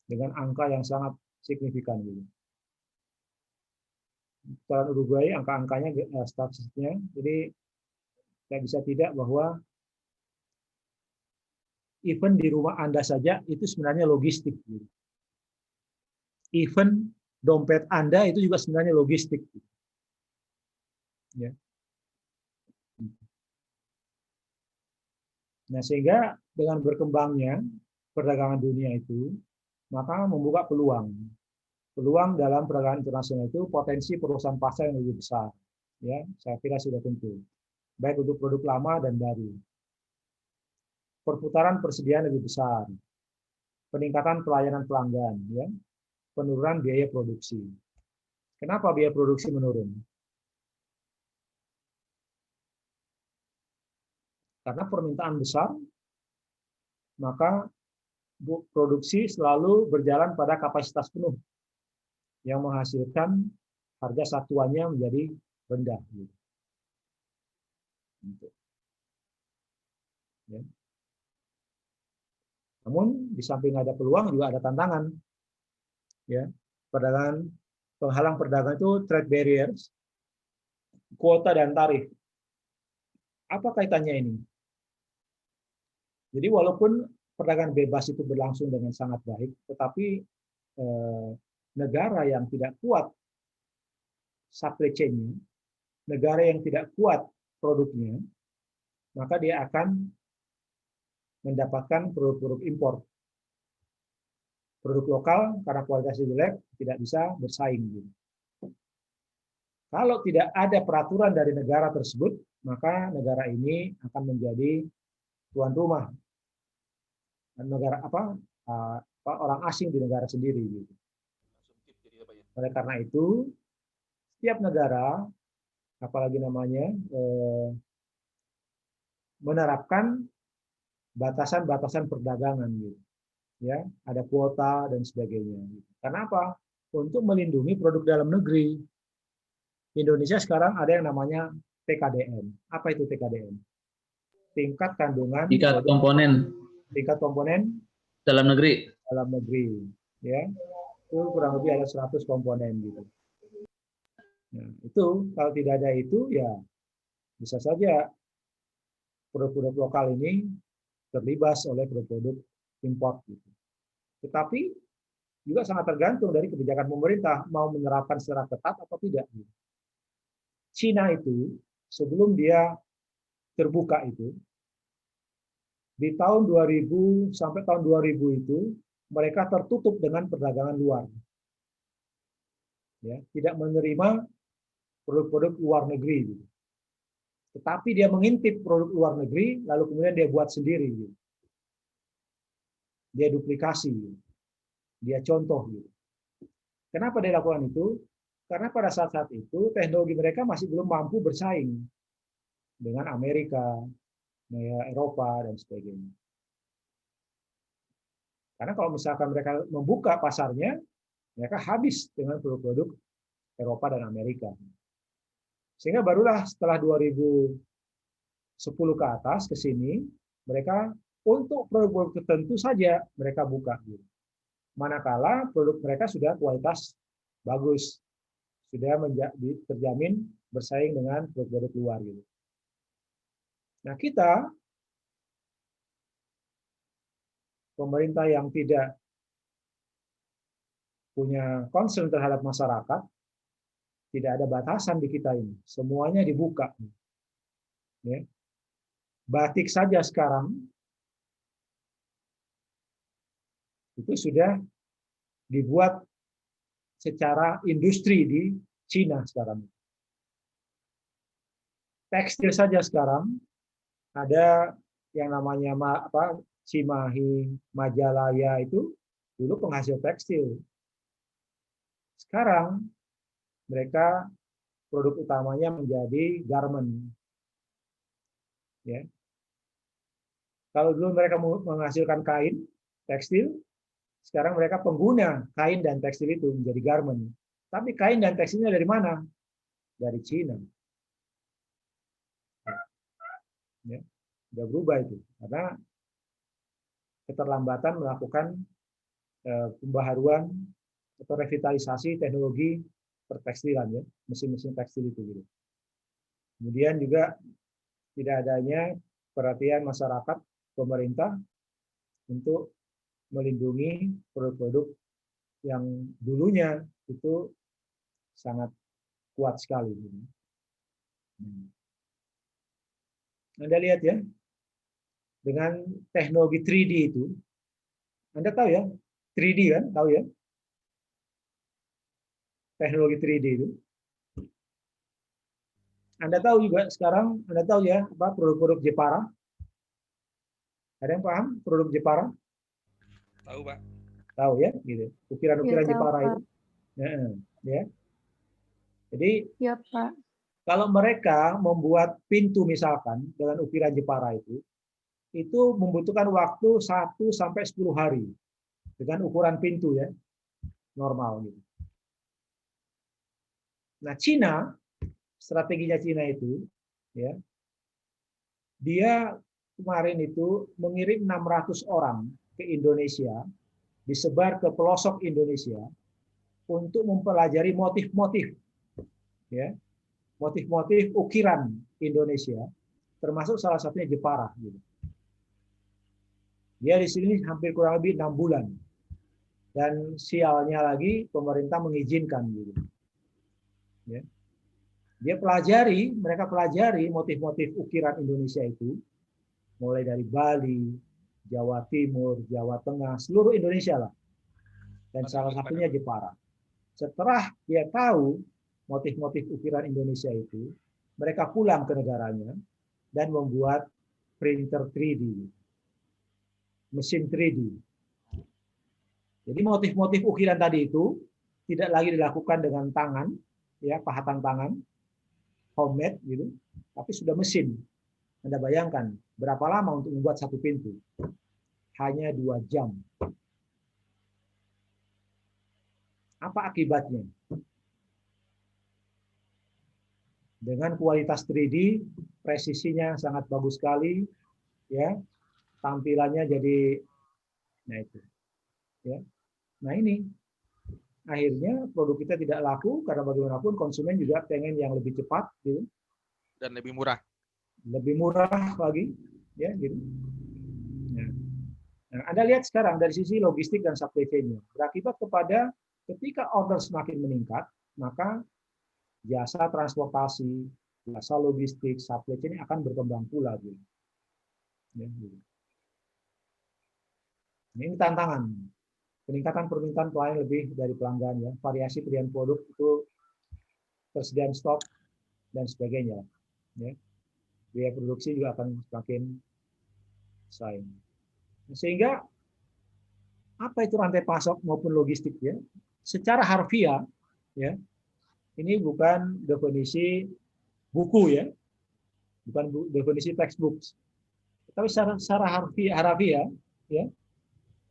dengan angka yang sangat signifikan gitu. Putaran Uruguay, angka-angkanya, statistiknya, jadi tidak bisa tidak bahwa even di rumah Anda saja itu sebenarnya logistik. Gitu. Even dompet Anda itu juga sebenarnya logistik. Gitu. Ya. Nah, sehingga dengan berkembangnya perdagangan dunia itu, maka membuka peluang. Peluang dalam perdagangan internasional itu potensi perusahaan pasar yang lebih besar. Ya, saya kira sudah tentu. Baik untuk produk lama dan baru. Perputaran persediaan lebih besar. Peningkatan pelayanan pelanggan, ya. Penurunan biaya produksi. Kenapa biaya produksi menurun? Karena permintaan besar, maka produksi selalu berjalan pada kapasitas penuh, yang menghasilkan harga satuannya menjadi rendah. Ya. Namun di samping ada peluang juga ada tantangan. Ya, perdagangan, penghalang perdagangan itu trade barriers, kuota dan tarif. Apa kaitannya ini? Jadi walaupun perdagangan bebas itu berlangsung dengan sangat baik, tetapi negara yang tidak kuat supply chain-nya, negara yang tidak kuat produknya, maka dia akan mendapatkan produk-produk impor. Produk lokal karena kualitasnya jelek tidak bisa bersaing. Kalau tidak ada peraturan dari negara tersebut, maka negara ini akan menjadi tuan rumah. Negara orang asing di negara sendiri. Oleh karena itu, setiap negara, apalagi namanya, menerapkan batasan-batasan perdagangan, gitu. Ya, ada kuota dan sebagainya. Karena apa? Untuk melindungi produk dalam negeri. Indonesia sekarang ada yang namanya TKDN. Apa itu TKDN? Tingkat kandungan Tingkat komponen dalam negeri. Ya, itu kurang lebih ada 100 komponen gitu. Nah, itu kalau tidak ada itu ya bisa saja produk-produk lokal ini terlibas oleh produk-produk impor gitu. Tetapi juga sangat tergantung dari kebijakan pemerintah mau menerapkan secara ketat atau tidak. Cina itu sebelum dia terbuka itu di tahun 2000 sampai tahun 2000 itu mereka tertutup dengan perdagangan luar. Ya, tidak menerima produk-produk luar negeri gitu. Tetapi dia mengintip produk luar negeri lalu kemudian dia buat sendiri gitu. Dia duplikasi, dia contoh. Kenapa dia lakukan itu? Karena pada saat-saat itu teknologi mereka masih belum mampu bersaing dengan Amerika, Eropa dan sebagainya. Karena kalau misalkan mereka membuka pasarnya, mereka habis dengan produk-produk Eropa dan Amerika. Sehingga barulah setelah 2010 ke atas ke sini, mereka untuk produk-produk tertentu saja mereka buka. Manakala produk mereka sudah kualitas bagus, sudah terjamin bersaing dengan produk-produk luar. Nah, kita pemerintah yang tidak punya concern terhadap masyarakat, tidak ada batasan di kita ini, semuanya dibuka. Ya. Batik saja sekarang itu sudah dibuat secara industri di Cina sekarang. Tekstil saja sekarang ada yang namanya Cimahi, Majalaya itu dulu penghasil tekstil. Sekarang mereka produk utamanya menjadi garment. Ya. Kalau dulu mereka menghasilkan kain, tekstil, sekarang mereka pengguna kain dan tekstil itu menjadi garment. Tapi kain dan tekstilnya dari mana? Dari Cina. Ya. Sudah berubah itu. Karena keterlambatan melakukan pembaharuan atau revitalisasi teknologi pertekstilan, ya, mesin-mesin tekstil itu. Gitu. Kemudian juga tidak adanya perhatian masyarakat, pemerintah untuk melindungi produk-produk yang dulunya itu sangat kuat sekali. Anda lihat ya, dengan teknologi 3D itu, Anda tahu ya, 3D kan, tahu ya? Teknologi 3D itu. Anda tahu juga sekarang, Anda tahu ya, apa produk-produk Jepara? Ada yang paham produk Jepara? Tahu, Pak. Tahu ya, gitu. Ukiran-ukiran Ya, tahu, Jepara Pak. itu. Ya. Jadi Ya, Pak. kalau mereka membuat pintu misalkan dengan ukiran Jepara itu membutuhkan waktu 1 sampai 10 hari dengan ukuran pintu ya, normal gitu. Nah, Cina, strateginya Cina itu ya, dia kemarin itu mengirim 600 orang ke Indonesia, disebar ke pelosok Indonesia untuk mempelajari motif-motif ya, motif-motif ukiran Indonesia, termasuk salah satunya Jepara gitu. Dia di sini hampir kurang lebih 6 bulan. Dan sialnya lagi pemerintah mengizinkan gitu. Ya. Mereka pelajari motif-motif ukiran Indonesia itu, mulai dari Bali, Jawa Timur, Jawa Tengah, seluruh Indonesia lah. Dan salah satunya Jepara. Setelah dia tahu motif-motif ukiran Indonesia itu, mereka pulang ke negaranya dan membuat printer 3D, mesin 3D. Jadi motif-motif ukiran tadi itu tidak lagi dilakukan dengan tangan, ya, pahatan tangan, homemade gitu, tapi sudah mesin. Anda bayangkan berapa lama untuk membuat satu pintu? Hanya 2 jam. Apa akibatnya? Dengan kualitas 3D, presisinya sangat bagus sekali, ya, tampilannya jadi, nah itu, ya. Nah ini, akhirnya produk kita tidak laku karena bagaimanapun konsumen juga pengen yang lebih cepat, gitu, Dan lebih murah. lebih murah lagi, ya, gitu. Nah, Anda lihat sekarang dari sisi logistik dan supply chain-nya, berakibat kepada ketika order semakin meningkat, maka jasa transportasi, jasa logistik, supply chain akan berkembang pula. Gitu. Ya, gitu. Ini tantangan. Peningkatan permintaan pelayan lebih dari pelanggan, ya. Variasi pilihan produk itu tersediaan stok dan sebagainya. Ya. Biaya produksi juga akan semakin saing. Sehingga apa itu rantai pasok maupun logistik ya? Secara harfiah, ya, ini bukan definisi buku ya, bukan definisi textbooks. Tapi secara harafiah, ya,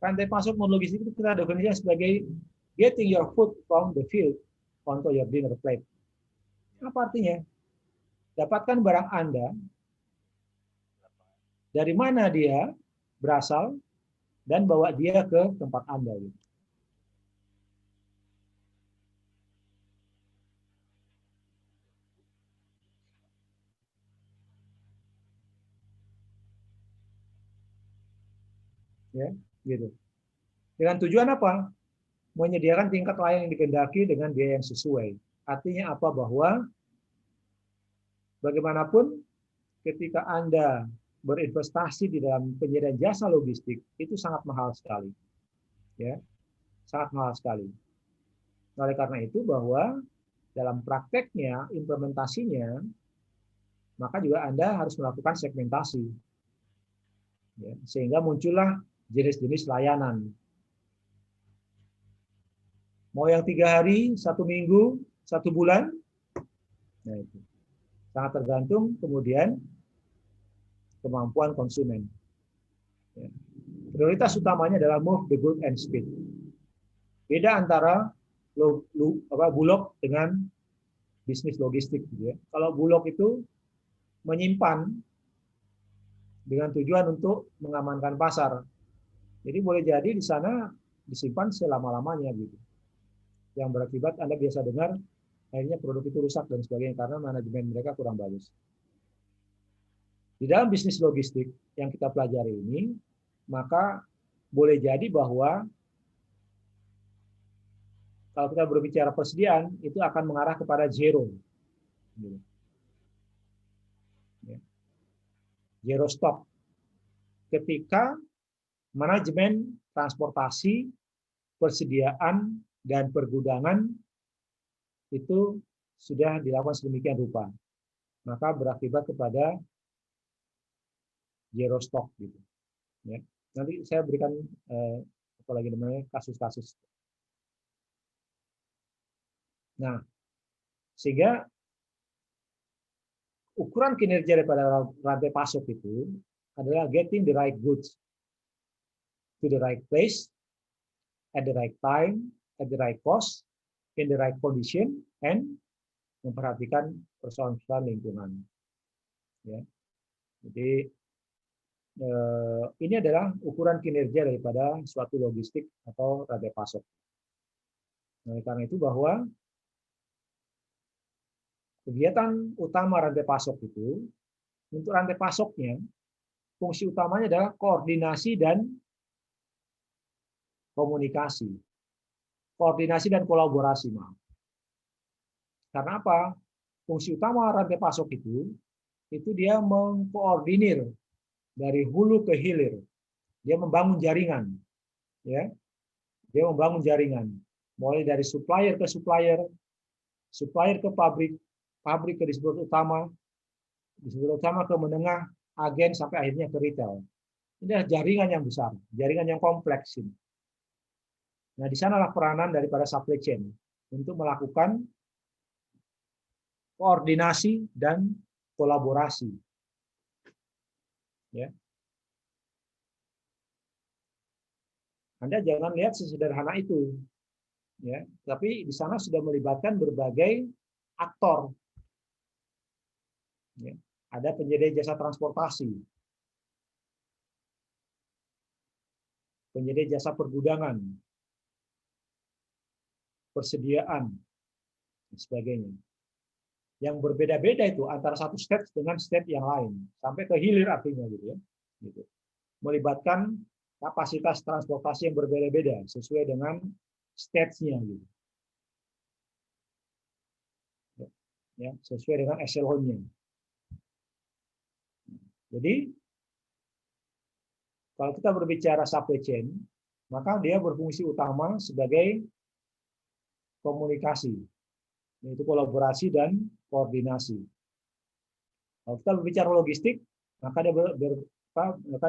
rantai pasok logistik itu kita definisikan sebagai getting your food from the field onto your dinner plate. Apa artinya? Dapatkan barang Anda dari mana dia berasal dan bawa dia ke tempat Anda. Gitu. Ya, gitu. Dengan tujuan apa? Menyediakan tingkat layanan yang dikehendaki dengan biaya yang sesuai. Artinya apa? Bahwa bagaimanapun ketika Anda berinvestasi di dalam penyediaan jasa logistik itu sangat mahal sekali. Ya, sangat mahal sekali. Oleh karena itu bahwa dalam prakteknya, implementasinya, maka juga Anda harus melakukan segmentasi. Ya, sehingga muncullah jenis-jenis layanan. Mau yang 3 hari, 1 minggu, 1 bulan, nah itu sangat tergantung kemudian kemampuan konsumen. Ya. Prioritas utamanya adalah move the good and speed. Beda antara bulog dengan bisnis logistik. Gitu ya. Kalau bulog itu menyimpan dengan tujuan untuk mengamankan pasar. Jadi boleh jadi di sana disimpan selama-lamanya gitu. Yang berakibat Anda biasa dengar akhirnya produk itu rusak dan sebagainya karena manajemen mereka kurang bagus. Di dalam bisnis logistik yang kita pelajari ini, maka boleh jadi bahwa kalau kita berbicara persediaan itu akan mengarah kepada zero. Zero stock. Ketika manajemen transportasi, persediaan, dan pergudangan itu sudah dilakukan sedemikian rupa, maka berakibat kepada zero stock gitu. Ya. Nanti saya berikan apa lagi namanya kasus-kasus. Nah, sehingga ukuran kinerja daripada rantai pasok itu adalah getting the right goods to the right place at the right time, at the right cost, in the right condition, and memperhatikan persoalan-persoalan lingkungan. Ya. Jadi ini adalah ukuran kinerja daripada suatu logistik atau rantai pasok. Nah, karena itu bahwa kegiatan utama rantai pasok itu, untuk rantai pasoknya, fungsi utamanya adalah koordinasi dan komunikasi. Koordinasi dan kolaborasi, maaf. Karena apa? Fungsi utama rantai pasok itu dia mengkoordinir dari hulu ke hilir. Dia membangun jaringan. Ya. Dia membangun jaringan. Mulai dari supplier ke supplier, supplier ke pabrik, pabrik ke distributor utama ke menengah, agen sampai akhirnya ke retail. Ini adalah jaringan yang besar, jaringan yang kompleks ini. Nah, di sanalah peranan daripada supply chain untuk melakukan koordinasi dan kolaborasi. Ya. Anda jangan lihat sesederhana itu. Ya, tapi di sana sudah melibatkan berbagai aktor. Ya, ada penyedia jasa transportasi, penyedia jasa pergudangan, persediaan, dan sebagainya. Yang berbeda-beda itu antara satu stage dengan stage yang lain, sampai ke hilir artinya gitu ya. Gitu. Melibatkan kapasitas transportasi yang berbeda-beda sesuai dengan stage-nya gitu. Ya, sesuai dengan echelon-nya. Jadi kalau kita berbicara supply chain, maka dia berfungsi utama sebagai komunikasi, yaitu kolaborasi dan koordinasi. Kalau kita berbicara logistik, maka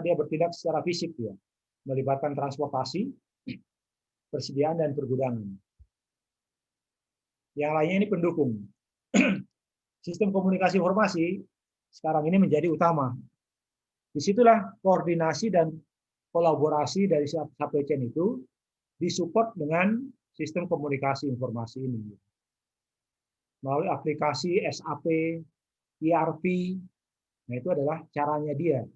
dia bertindak secara fisik, ya, melibatkan transportasi, persediaan dan pergudangan. Yang lainnya ini pendukung. Sistem komunikasi informasi sekarang ini menjadi utama. Disitulah koordinasi dan kolaborasi dari supply chain itu disupport dengan sistem komunikasi informasi ini. Melalui aplikasi SAP, ERP, nah itu adalah caranya dia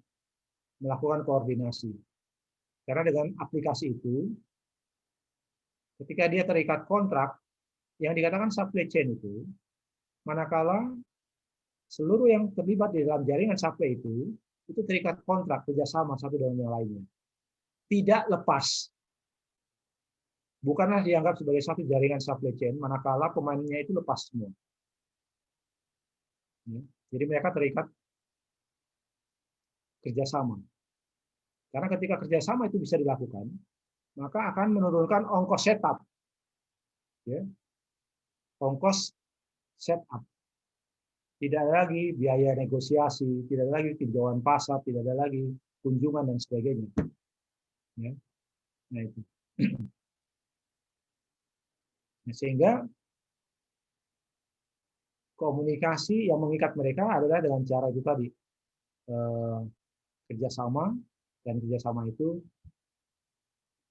melakukan koordinasi. Karena dengan aplikasi itu, ketika dia terikat kontrak, yang dikatakan supply chain itu, manakala seluruh yang terlibat di dalam jaringan supply itu terikat kontrak kerjasama satu dengan yang lainnya. Tidak lepas. Bukanlah dianggap sebagai satu jaringan supply chain, manakala pemainnya itu lepas semua. Jadi mereka terikat kerjasama. Karena ketika kerjasama itu bisa dilakukan, maka akan menurunkan ongkos setup. Ya. Ongkos setup. Tidak ada lagi biaya negosiasi, tidak ada lagi tinjauan pasar, tidak ada lagi kunjungan dan sebagainya. Ya. Nah itu. Nah, sehingga komunikasi yang mengikat mereka adalah dengan cara itu tadi, kerjasama, dan kerjasama itu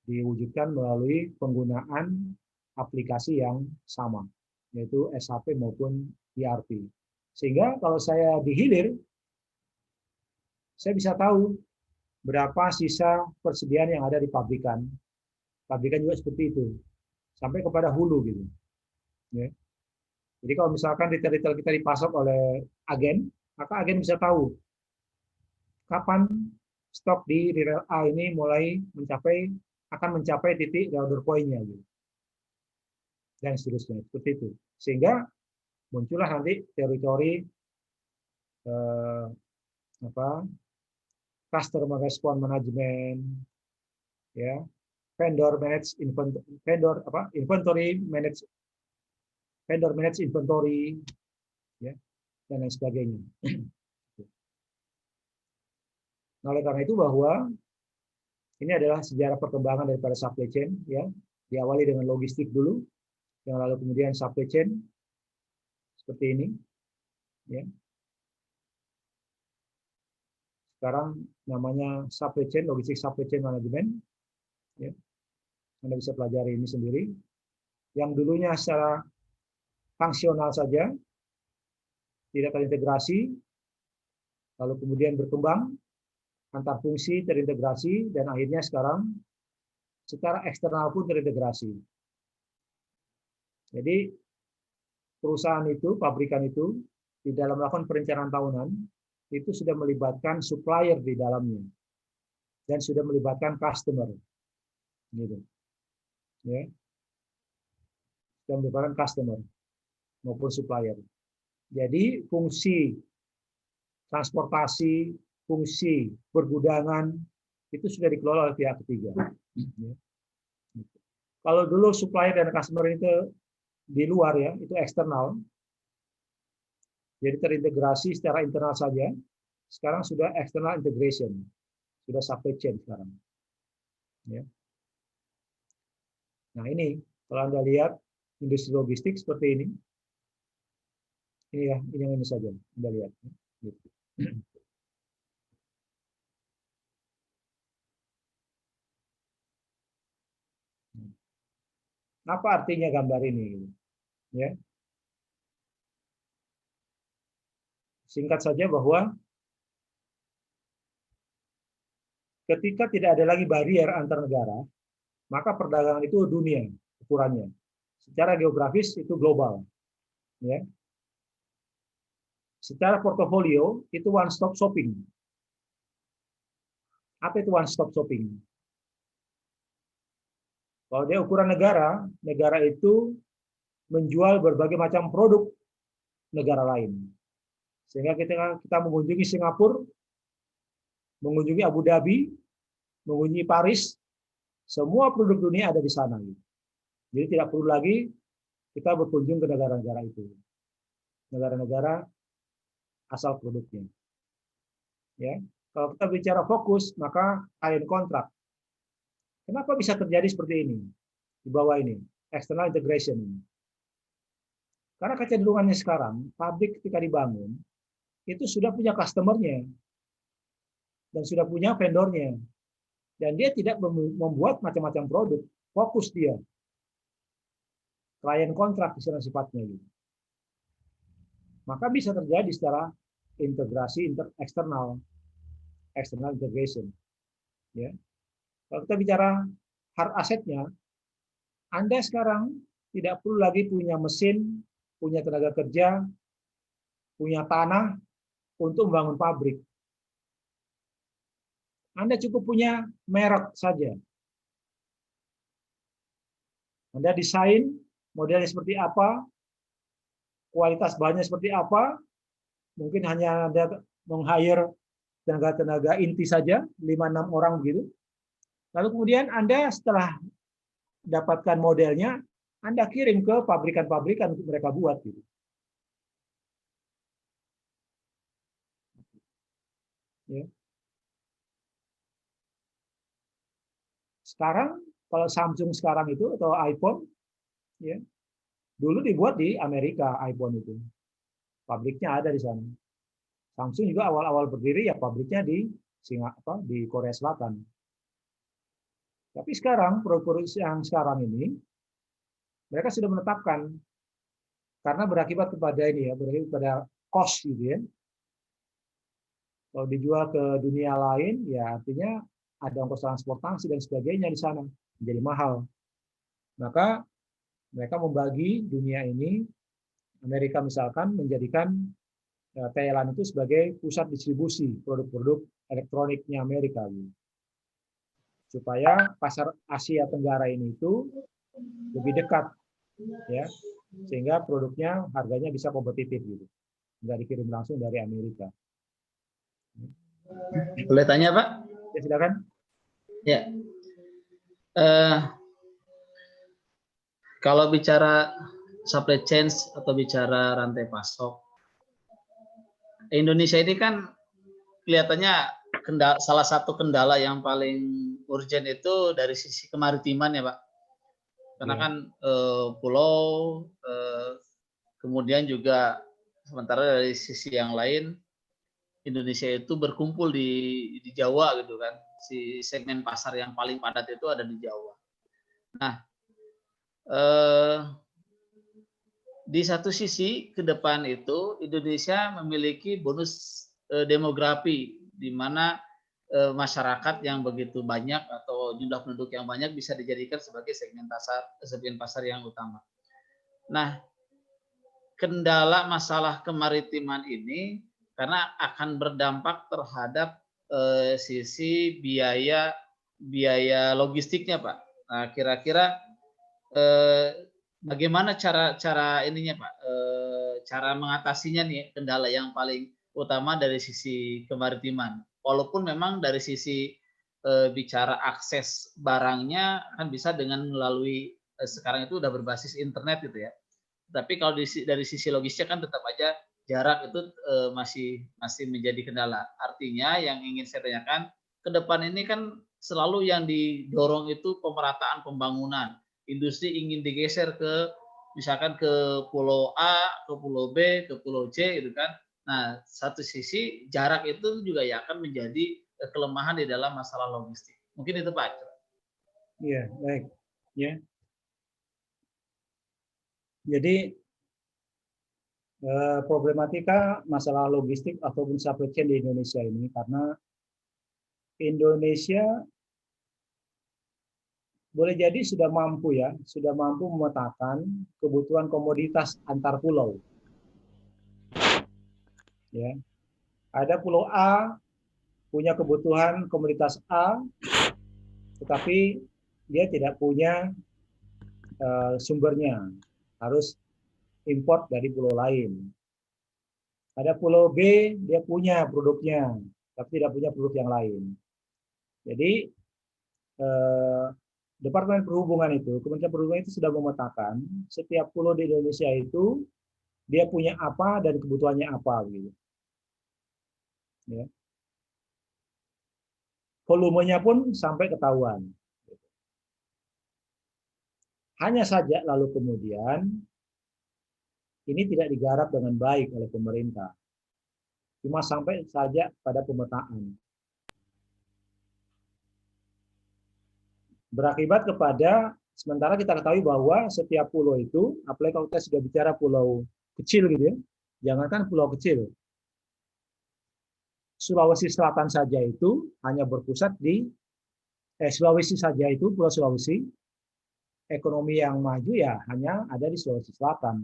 diwujudkan melalui penggunaan aplikasi yang sama, yaitu SAP maupun ERP. Sehingga kalau saya dihilir, saya bisa tahu berapa sisa persediaan yang ada di pabrikan. Pabrikan juga seperti itu, sampai kepada hulu gitu. Ya. Jadi kalau misalkan retail-retail kita dipasok oleh agen, maka agen bisa tahu kapan stok di retail A ini mulai akan mencapai titik order point-nya gitu. Dan seterusnya seperti itu. Sehingga muncullah nanti teori-teori customer response management, ya, vendor manage inventory, ya, dan lain sebagainya. Nah, oleh karena itu bahwa ini adalah sejarah perkembangan daripada supply chain, ya, diawali dengan logistik dulu, yang lalu kemudian supply chain seperti ini, ya. Sekarang namanya supply chain, logistik supply chain management, ya. Anda bisa pelajari ini sendiri. Yang dulunya secara fungsional saja, tidak terintegrasi, lalu kemudian berkembang, antar fungsi terintegrasi, dan akhirnya sekarang secara eksternal pun terintegrasi. Jadi perusahaan itu, pabrikan itu, di dalam melakukan perencanaan tahunan, itu sudah melibatkan supplier di dalamnya, dan sudah melibatkan customer. Gitu. Ya. Sudah melibatkan customer maupun supplier. Jadi fungsi transportasi, fungsi pergudangan itu sudah dikelola oleh pihak ketiga. Ya. Kalau dulu supplier dan customer itu di luar, ya, itu eksternal. Jadi terintegrasi secara internal saja. Sekarang sudah external integration, sudah supply chain sekarang. Ya. Nah ini, kalau Anda lihat industri logistik seperti ini, ini ya, ini yang ini saja Anda lihat. Gitu. Apa artinya gambar ini? Ya. Singkat saja bahwa ketika tidak ada lagi barier antar negara, maka perdagangan itu dunia ukurannya. Secara geografis itu global. Ya. Secara portofolio itu one stop shopping. Apa itu one stop shopping? Kalau dia ukuran negara, negara itu menjual berbagai macam produk negara lain. Sehingga kita mengunjungi Singapura, mengunjungi Abu Dhabi, mengunjungi Paris, semua produk dunia ada di sana. Jadi tidak perlu lagi kita berkunjung ke negara-negara itu. Negara-negara asal produknya. Ya. Kalau kita bicara fokus, maka klien kontrak. Kenapa bisa terjadi seperti ini? Di bawah ini, external integration. Karena kecenderungannya sekarang, pabrik ketika dibangun, itu sudah punya customer-nya. dan sudah punya vendornya. Dan dia tidak membuat macam-macam produk, fokus dia. Klien kontrak sifatnya gitu. Maka bisa terjadi secara integrasi eksternal integration. Ya. Kalau kita bicara hard assetnya, Anda sekarang tidak perlu lagi punya mesin, punya tenaga kerja, punya tanah untuk membangun pabrik. Anda cukup punya merek saja. Anda desain modelnya seperti apa, kualitas bahannya seperti apa, mungkin hanya Anda meng-hire tenaga-tenaga inti saja, 5-6 orang begitu. Lalu kemudian Anda setelah dapatkan modelnya, Anda kirim ke pabrikan-pabrikan untuk mereka buat gitu. Ya. Sekarang kalau Samsung sekarang itu atau iPhone, ya, dulu dibuat di Amerika iPhone itu, pabriknya ada di sana. Samsung juga awal-awal berdiri ya pabriknya di di Korea Selatan. Tapi sekarang produk-produk yang sekarang ini mereka sudah menetapkan karena berakibat kepada ini ya, berakibat pada cost gitu ya. Kalau dijual ke dunia lain, ya artinya ada ongkos transportasi dan sebagainya di sana, menjadi mahal. Maka mereka membagi dunia ini, Amerika misalkan menjadikan Thailand itu sebagai pusat distribusi produk-produk elektroniknya Amerika. Supaya pasar Asia Tenggara ini itu lebih dekat, ya, sehingga produknya harganya bisa kompetitif gitu, nggak dikirim langsung dari Amerika. Boleh tanya, Pak? Ya, silakan. Ya. Kalau bicara supply chain atau bicara rantai pasok, Indonesia ini kan kelihatannya salah satu kendala yang paling urgent itu dari sisi kemaritiman ya, Pak. Karena kan pulau, kemudian juga sementara dari sisi yang lain Indonesia itu berkumpul di Jawa gitu kan. Si segmen pasar yang paling padat itu ada di Jawa. Nah, di satu sisi ke depan itu Indonesia memiliki bonus demografi di mana masyarakat yang begitu banyak atau jumlah penduduk yang banyak bisa dijadikan sebagai segmen pasar yang utama. Nah, kendala masalah kemaritiman ini karena akan berdampak terhadap sisi biaya logistiknya, Pak. Nah, kira-kira bagaimana cara ininya, Pak? Cara mengatasinya nih kendala yang paling utama dari sisi kemaritiman. Walaupun memang dari sisi bicara akses barangnya kan bisa dengan melalui sekarang itu udah berbasis internet gitu ya. Tapi kalau dari sisi logistik kan tetap aja jarak itu masih menjadi kendala. Artinya yang ingin saya tanyakan ke depan ini kan selalu yang didorong itu pemerataan pembangunan. Industri ingin digeser ke misalkan ke pulau A, ke pulau B, ke pulau C gitu kan. Nah, satu sisi jarak itu juga ya akan menjadi kelemahan di dalam masalah logistik. Mungkin itu, Pak. Iya, baik. Ya. Jadi problematika masalah logistik ataupun supply chain di Indonesia ini karena Indonesia boleh jadi sudah mampu memetakan kebutuhan komoditas antar pulau. Ya. Ada pulau A punya kebutuhan komoditas A, tetapi dia tidak punya sumbernya, harus import dari pulau lain. Ada pulau B, dia punya produknya, tapi tidak punya produk yang lain. Jadi Departemen Perhubungan itu, Kementerian Perhubungan itu sudah memetakan setiap pulau di Indonesia itu dia punya apa dan kebutuhannya apa, gitu. Ya. Volumenya pun sampai ketahuan. Hanya saja lalu kemudian ini tidak digarap dengan baik oleh pemerintah. Cuma sampai saja pada pemetaan. Berakibat kepada, sementara kita ketahui bahwa setiap pulau itu, apalagi kalau kita sudah bicara pulau kecil gitu ya, jangankan pulau kecil, Sulawesi Selatan saja itu hanya berpusat di Sulawesi saja itu, Pulau Sulawesi, ekonomi yang maju ya hanya ada di Sulawesi Selatan.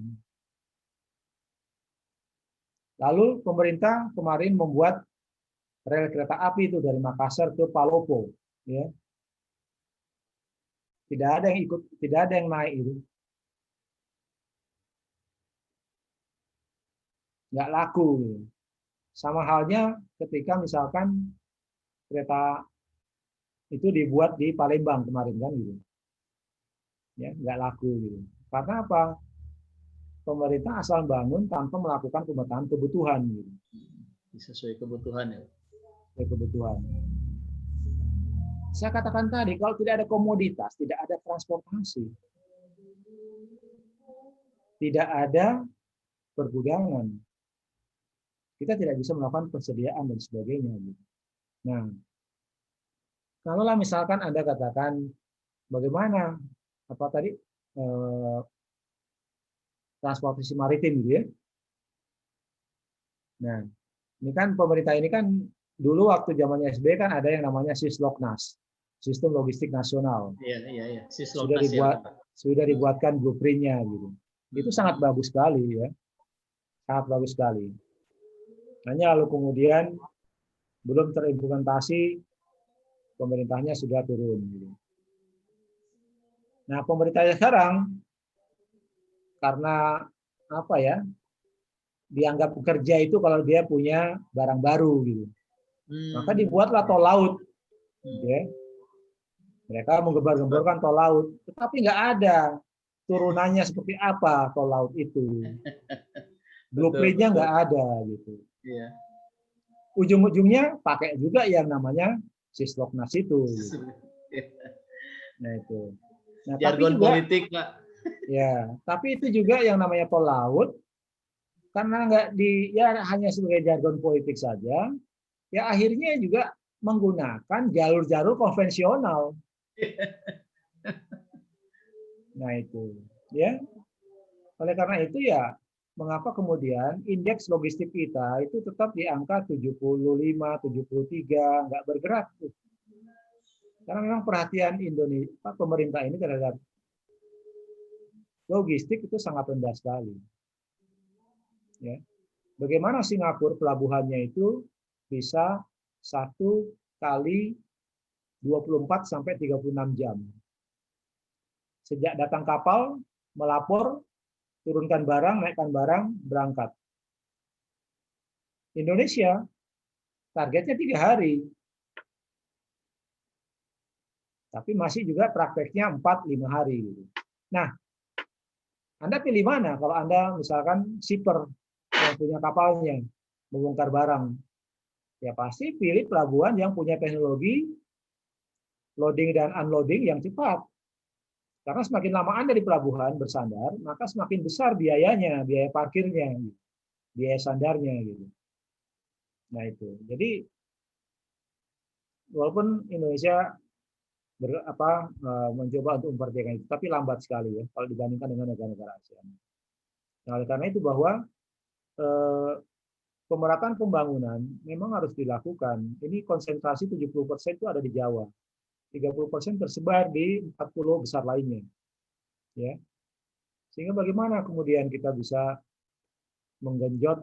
Lalu pemerintah kemarin membuat rel kereta api itu dari Makassar ke Palopo, ya. Tidak ada yang ikut, tidak ada yang naik itu. Nggak laku. Gitu. Sama halnya ketika misalkan kereta itu dibuat di Palembang kemarin kan gitu. Ya, nggak laku gitu. Karena apa? Pemerintah asal bangun tanpa melakukan pemetaan kebutuhan gitu. Sesuai kebutuhan ya. Sesuai kebutuhan. Saya katakan tadi, kalau tidak ada komoditas, tidak ada transportasi, tidak ada pergudangan, kita tidak bisa melakukan persediaan dan sebagainya. Nah, kalaulah misalkan Anda katakan, bagaimana apa tadi transportasi maritim gitu ya? Nah, ini kan pemerintah ini kan dulu waktu zamannya SBY kan ada yang namanya Sisloknas, Sistem Logistik Nasional. Iya. Sudah dibuatkan blueprint-nya gitu. Itu sangat bagus sekali ya. Sangat bagus sekali. Hanya lalu kemudian belum terimplementasi, pemerintahnya sudah turun gitu. Nah, pemerintahnya sekarang karena apa ya? Dianggap pekerja itu kalau dia punya barang baru gitu. Maka dibuatlah tol laut. Gitu ya. Mereka menggembar-gemborkan tol laut, tetapi nggak ada turunannya seperti apa tol laut itu. Blueprint-nya nggak ada gitu. Iya. Ujung-ujungnya pakai juga yang namanya Sisloknas itu. Gitu. Nah itu. Nah, Jargon tapi juga, politik, Pak. Ya, tapi itu juga yang namanya tol laut karena nggak ya hanya sebagai jargon politik saja, ya akhirnya juga menggunakan jalur-jalur konvensional. Nah itu, ya. Oleh karena itu ya, mengapa kemudian indeks logistik kita itu tetap di angka 75, 73, nggak bergerak. Karena memang perhatian Indonesia, pemerintah ini terhadap logistik itu sangat rendah sekali. Ya. Bagaimana Singapura pelabuhannya itu bisa 1 kali 24 sampai 36 jam. Sejak datang kapal, melapor, turunkan barang, naikkan barang, berangkat. Indonesia, targetnya 3 hari. Tapi masih juga prakteknya 4-5 hari. Nah, Anda pilih mana kalau Anda misalkan shipper yang punya kapalnya, membongkar barang. Ya pasti pilih pelabuhan yang punya teknologi loading dan unloading yang cepat. Karena semakin lama Anda di pelabuhan bersandar, maka semakin besar biayanya, biaya parkirnya, biaya sandarnya gitu. Nah itu. Jadi walaupun Indonesia mencoba untuk mempertimbangkan itu, tapi lambat sekali ya kalau dibandingkan dengan negara-negara ASEAN. Nah, oleh karena itu bahwa pemerataan pembangunan memang harus dilakukan. Ini konsentrasi 70% itu ada di Jawa. 30% tersebar di 4 pulau besar lainnya. Ya. Sehingga bagaimana kemudian kita bisa menggenjot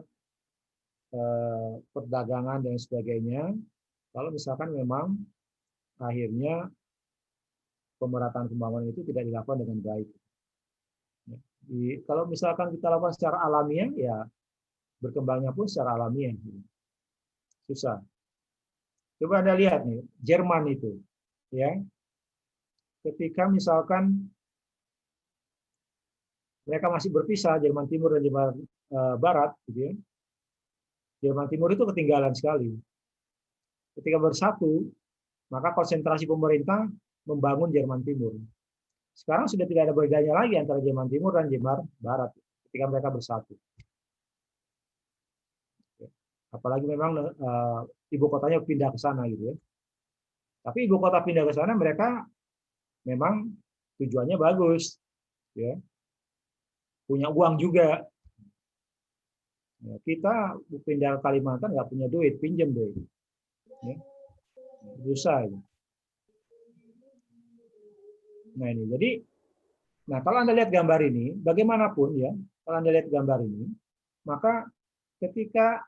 perdagangan dan sebagainya kalau misalkan memang akhirnya pemerataan pembangunan itu tidak dilakukan dengan baik. Kalau misalkan kita lakukan secara alamiah, ya berkembangnya pun secara alamiah. Susah. Coba Anda lihat nih, Jerman itu. Ya, ketika misalkan mereka masih berpisah, Jerman Timur dan Jerman Barat, gitu ya. Jerman Timur itu ketinggalan sekali. Ketika bersatu, maka konsentrasi pemerintah membangun Jerman Timur. Sekarang sudah tidak ada bedanya lagi antara Jerman Timur dan Jerman Barat ketika mereka bersatu. Apalagi memang ibu kotanya pindah ke sana gitu ya. Tapi ibu kota pindah ke sana, mereka memang tujuannya bagus, ya, punya uang juga. Ya, kita pindah ke Kalimantan nggak punya duit, pinjam duit, ya, susah. Ya. Nah ini, jadi, nah kalau Anda lihat gambar ini, bagaimanapun ya, kalau Anda lihat gambar ini, maka ketika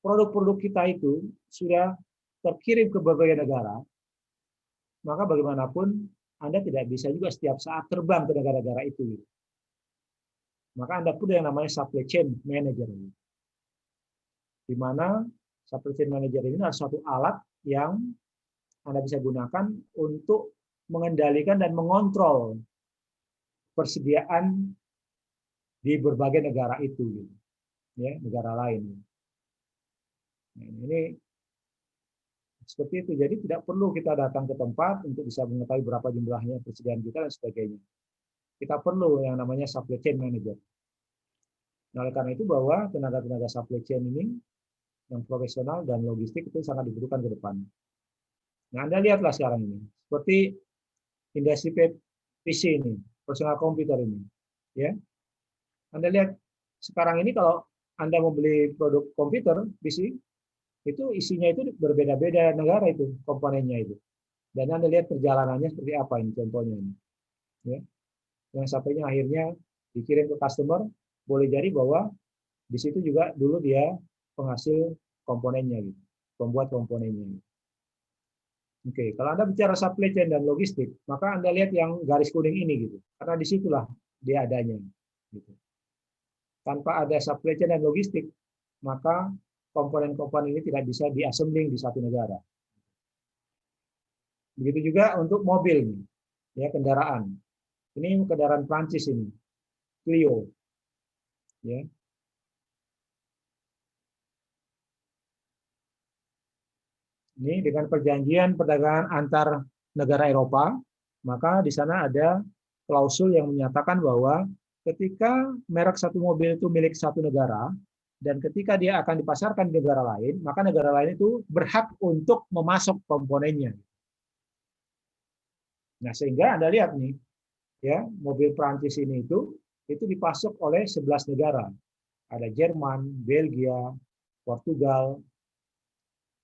produk-produk kita itu sudah terkirim ke berbagai negara, maka bagaimanapun Anda tidak bisa juga setiap saat terbang ke negara-negara itu. Maka Anda perlu yang namanya supply chain manager. Di mana supply chain manager ini adalah suatu alat yang Anda bisa gunakan untuk mengendalikan dan mengontrol persediaan di berbagai negara itu, ya, negara lain. Nah, ini seperti itu. Jadi tidak perlu kita datang ke tempat untuk bisa mengetahui berapa jumlahnya persediaan kita dan sebagainya. Kita perlu yang namanya supply chain manager. Nah, oleh karena itu bahwa tenaga-tenaga supply chain ini yang profesional dan logistik itu sangat dibutuhkan ke depan. Nah, Anda lihatlah sekarang ini, seperti industri PC ini, personal computer ini, ya. Anda lihat sekarang ini kalau Anda membeli produk komputer PC, itu isinya itu berbeda-beda negara itu komponennya itu. Dan Anda lihat perjalanannya seperti apa ini contohnya ini. Ya. Yang sampainya akhirnya dikirim ke customer, boleh jadi bahwa di situ juga dulu dia penghasil komponennya gitu, pembuat komponennya. Oke, kalau Anda bicara supply chain dan logistik, maka Anda lihat yang garis kuning ini gitu. Karena disitulah dia adanya gitu. Tanpa ada supply chain dan logistik, maka komponen-komponen ini tidak bisa diassembling di satu negara. Begitu juga untuk mobil, ya, kendaraan. Ini kendaraan Prancis ini, Clio, ya. Ini dengan perjanjian perdagangan antar negara Eropa, maka di sana ada klausul yang menyatakan bahwa ketika merek satu mobil itu milik satu negara, dan ketika dia akan dipasarkan di negara lain, maka negara lain itu berhak untuk memasok komponennya. Nah, sehingga Anda lihat nih, ya, mobil Prancis ini itu dipasok oleh 11 negara. Ada Jerman, Belgia, Portugal,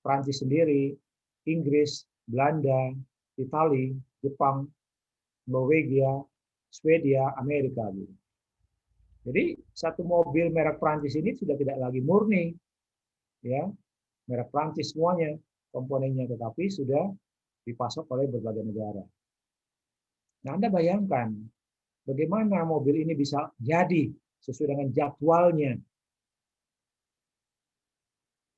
Prancis sendiri, Inggris, Belanda, Italia, Jepang, Norwegia, Swedia, Amerika. Jadi satu mobil merek Prancis ini sudah tidak lagi murni, ya, merek Prancis semuanya komponennya, tetapi sudah dipasok oleh berbagai negara. Nah, Anda bayangkan bagaimana mobil ini bisa jadi sesuai dengan jadwalnya.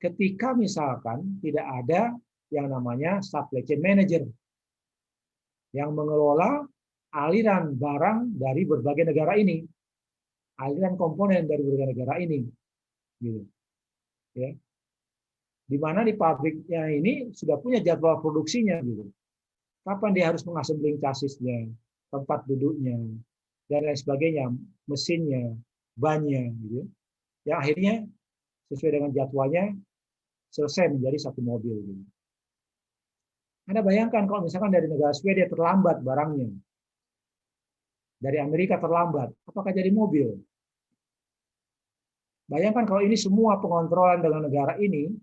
Ketika misalkan tidak ada yang namanya supply chain manager yang mengelola aliran barang dari berbagai negara ini, aliran komponen dari berbagai negara ini, gitu, ya. Di mana di pabriknya ini sudah punya jadwal produksinya, gitu. Kapan dia harus mengassembling chassisnya, tempat duduknya, dan lain sebagainya, mesinnya, bannya, gitu. Yang akhirnya sesuai dengan jadwalnya selesai menjadi satu mobil. Gitu. Anda bayangkan kalau misalkan dari negara Swedia terlambat barangnya, dari Amerika terlambat, apakah jadi mobil? Bayangkan kalau ini semua pengontrolan dengan negara ini,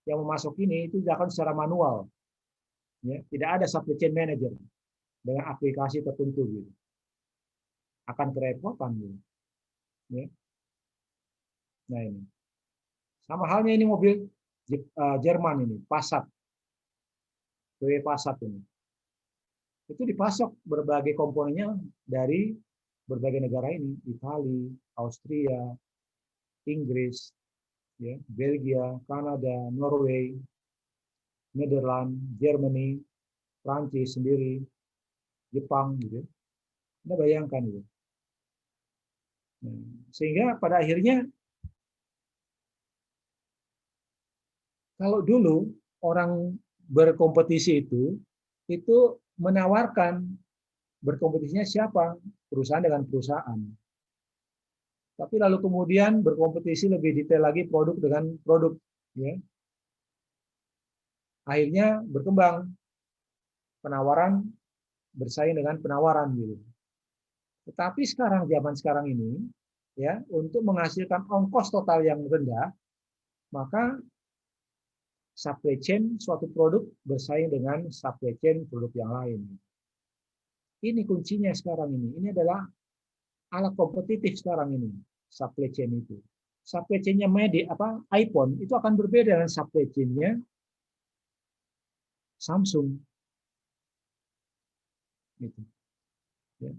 yang memasok ini, itu dilakukan secara manual. Ya, tidak ada supply chain manager dengan aplikasi tertentu. Gitu. Akan kerepotan. Gitu. Ya. Nah ini. Sama halnya ini mobil Jerman ini, Passat. VW Passat ini. Itu dipasok berbagai komponennya dari berbagai negara ini. Italia, Austria, Inggris, ya, Belgia, Kanada, Norway, Nederland, Germany, Prancis sendiri, Jepang, gitu. Anda bayangkan gitu. Nah, sehingga pada akhirnya kalau dulu orang berkompetisi itu menawarkan berkompetisinya siapa? Perusahaan dengan perusahaan. Tapi lalu kemudian berkompetisi lebih detail lagi produk dengan produk. Ya. Akhirnya berkembang penawaran bersaing dengan penawaran gitu. Tetapi zaman sekarang ini, ya, untuk menghasilkan ongkos total yang rendah, maka supply chain suatu produk bersaing dengan supply chain produk yang lain. Ini kuncinya sekarang ini. Ini adalah alat kompetitif sekarang ini, supply chain itu. Supply chain-nya iPhone itu akan berbeda dengan supply chain-nya Samsung. Gitu. Ya.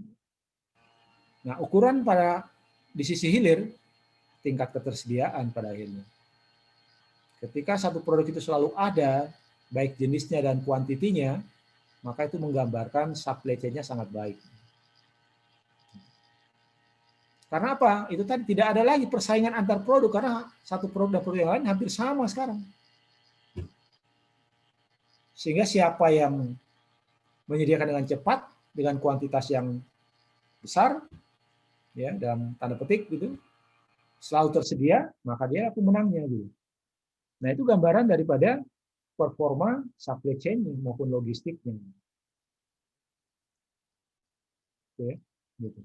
Nah, ukuran di sisi hilir tingkat ketersediaan pada akhirnya. Ketika satu produk itu selalu ada, baik jenisnya dan kuantitinya, maka itu menggambarkan supply chain-nya sangat baik. Karena apa? Itu tadi tidak ada lagi persaingan antar produk, karena satu produk dan produk yang lain hampir sama sekarang. Sehingga siapa yang menyediakan dengan cepat, dengan kuantitas yang besar, ya, dalam tanda petik gitu, selalu tersedia, maka dia pemenangnya gitu. Nah, itu gambaran daripada performa supply chain maupun logistiknya. Oke, gitu.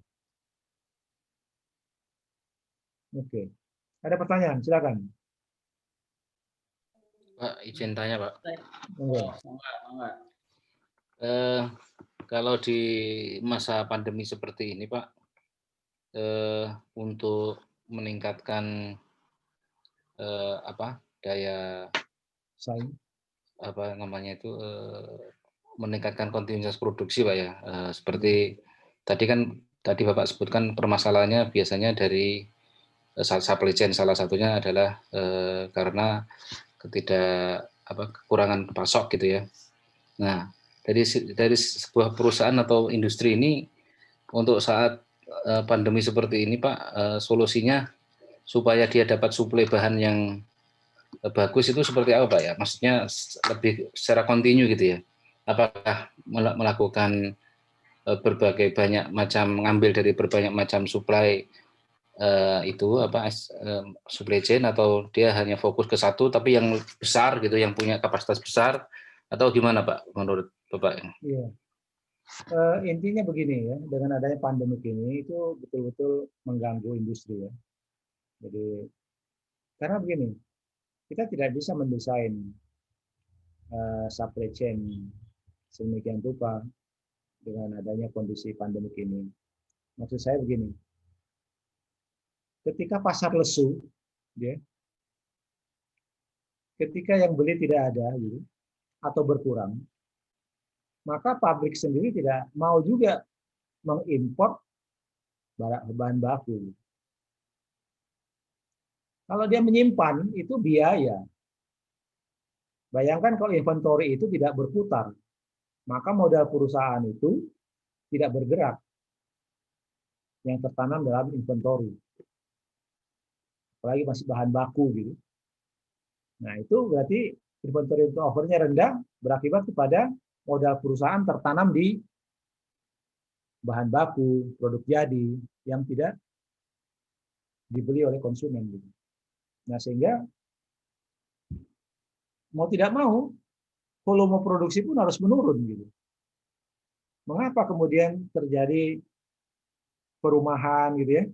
Oke. Ada pertanyaan? Silakan. Pak, izin tanya, Pak. Enggak. Kalau di masa pandemi seperti ini, Pak, untuk meningkatkan daya Saing. meningkatkan kontinuitas produksi, Pak, ya. Seperti tadi Bapak sebutkan permasalahannya biasanya dari supply chain, salah satunya adalah karena kekurangan pasok gitu ya. Nah, dari sebuah perusahaan atau industri ini untuk saat pandemi seperti ini, Pak, solusinya supaya dia dapat suplai bahan yang bagus itu seperti apa, Pak, ya? Maksudnya lebih secara kontinu gitu ya. Apakah melakukan mengambil dari berbanyak macam supply supply chain, atau dia hanya fokus ke satu tapi yang besar gitu, yang punya kapasitas besar, atau gimana, Pak, menurut Bapak? Iya. Intinya begini ya, dengan adanya pandemi ini itu betul-betul mengganggu industri ya. Jadi karena begini, kita tidak bisa mendesain supply chain sedemikian rupa dengan adanya kondisi pandemi ini. Maksud saya begini, ketika pasar lesu, ya, ketika yang beli tidak ada gitu, atau berkurang, maka pabrik sendiri tidak mau juga mengimpor bahan baku. Kalau dia menyimpan, itu biaya. Bayangkan kalau inventory itu tidak berputar, maka modal perusahaan itu tidak bergerak yang tertanam dalam inventory. Apalagi masih bahan baku gitu. Nah, itu berarti inventory turnover-nya rendah, berakibat kepada modal perusahaan tertanam di bahan baku, produk jadi yang tidak dibeli oleh konsumen gitu. Nah, sehingga mau tidak mau volume produksi pun harus menurun gitu. Mengapa kemudian terjadi perumahan gitu ya?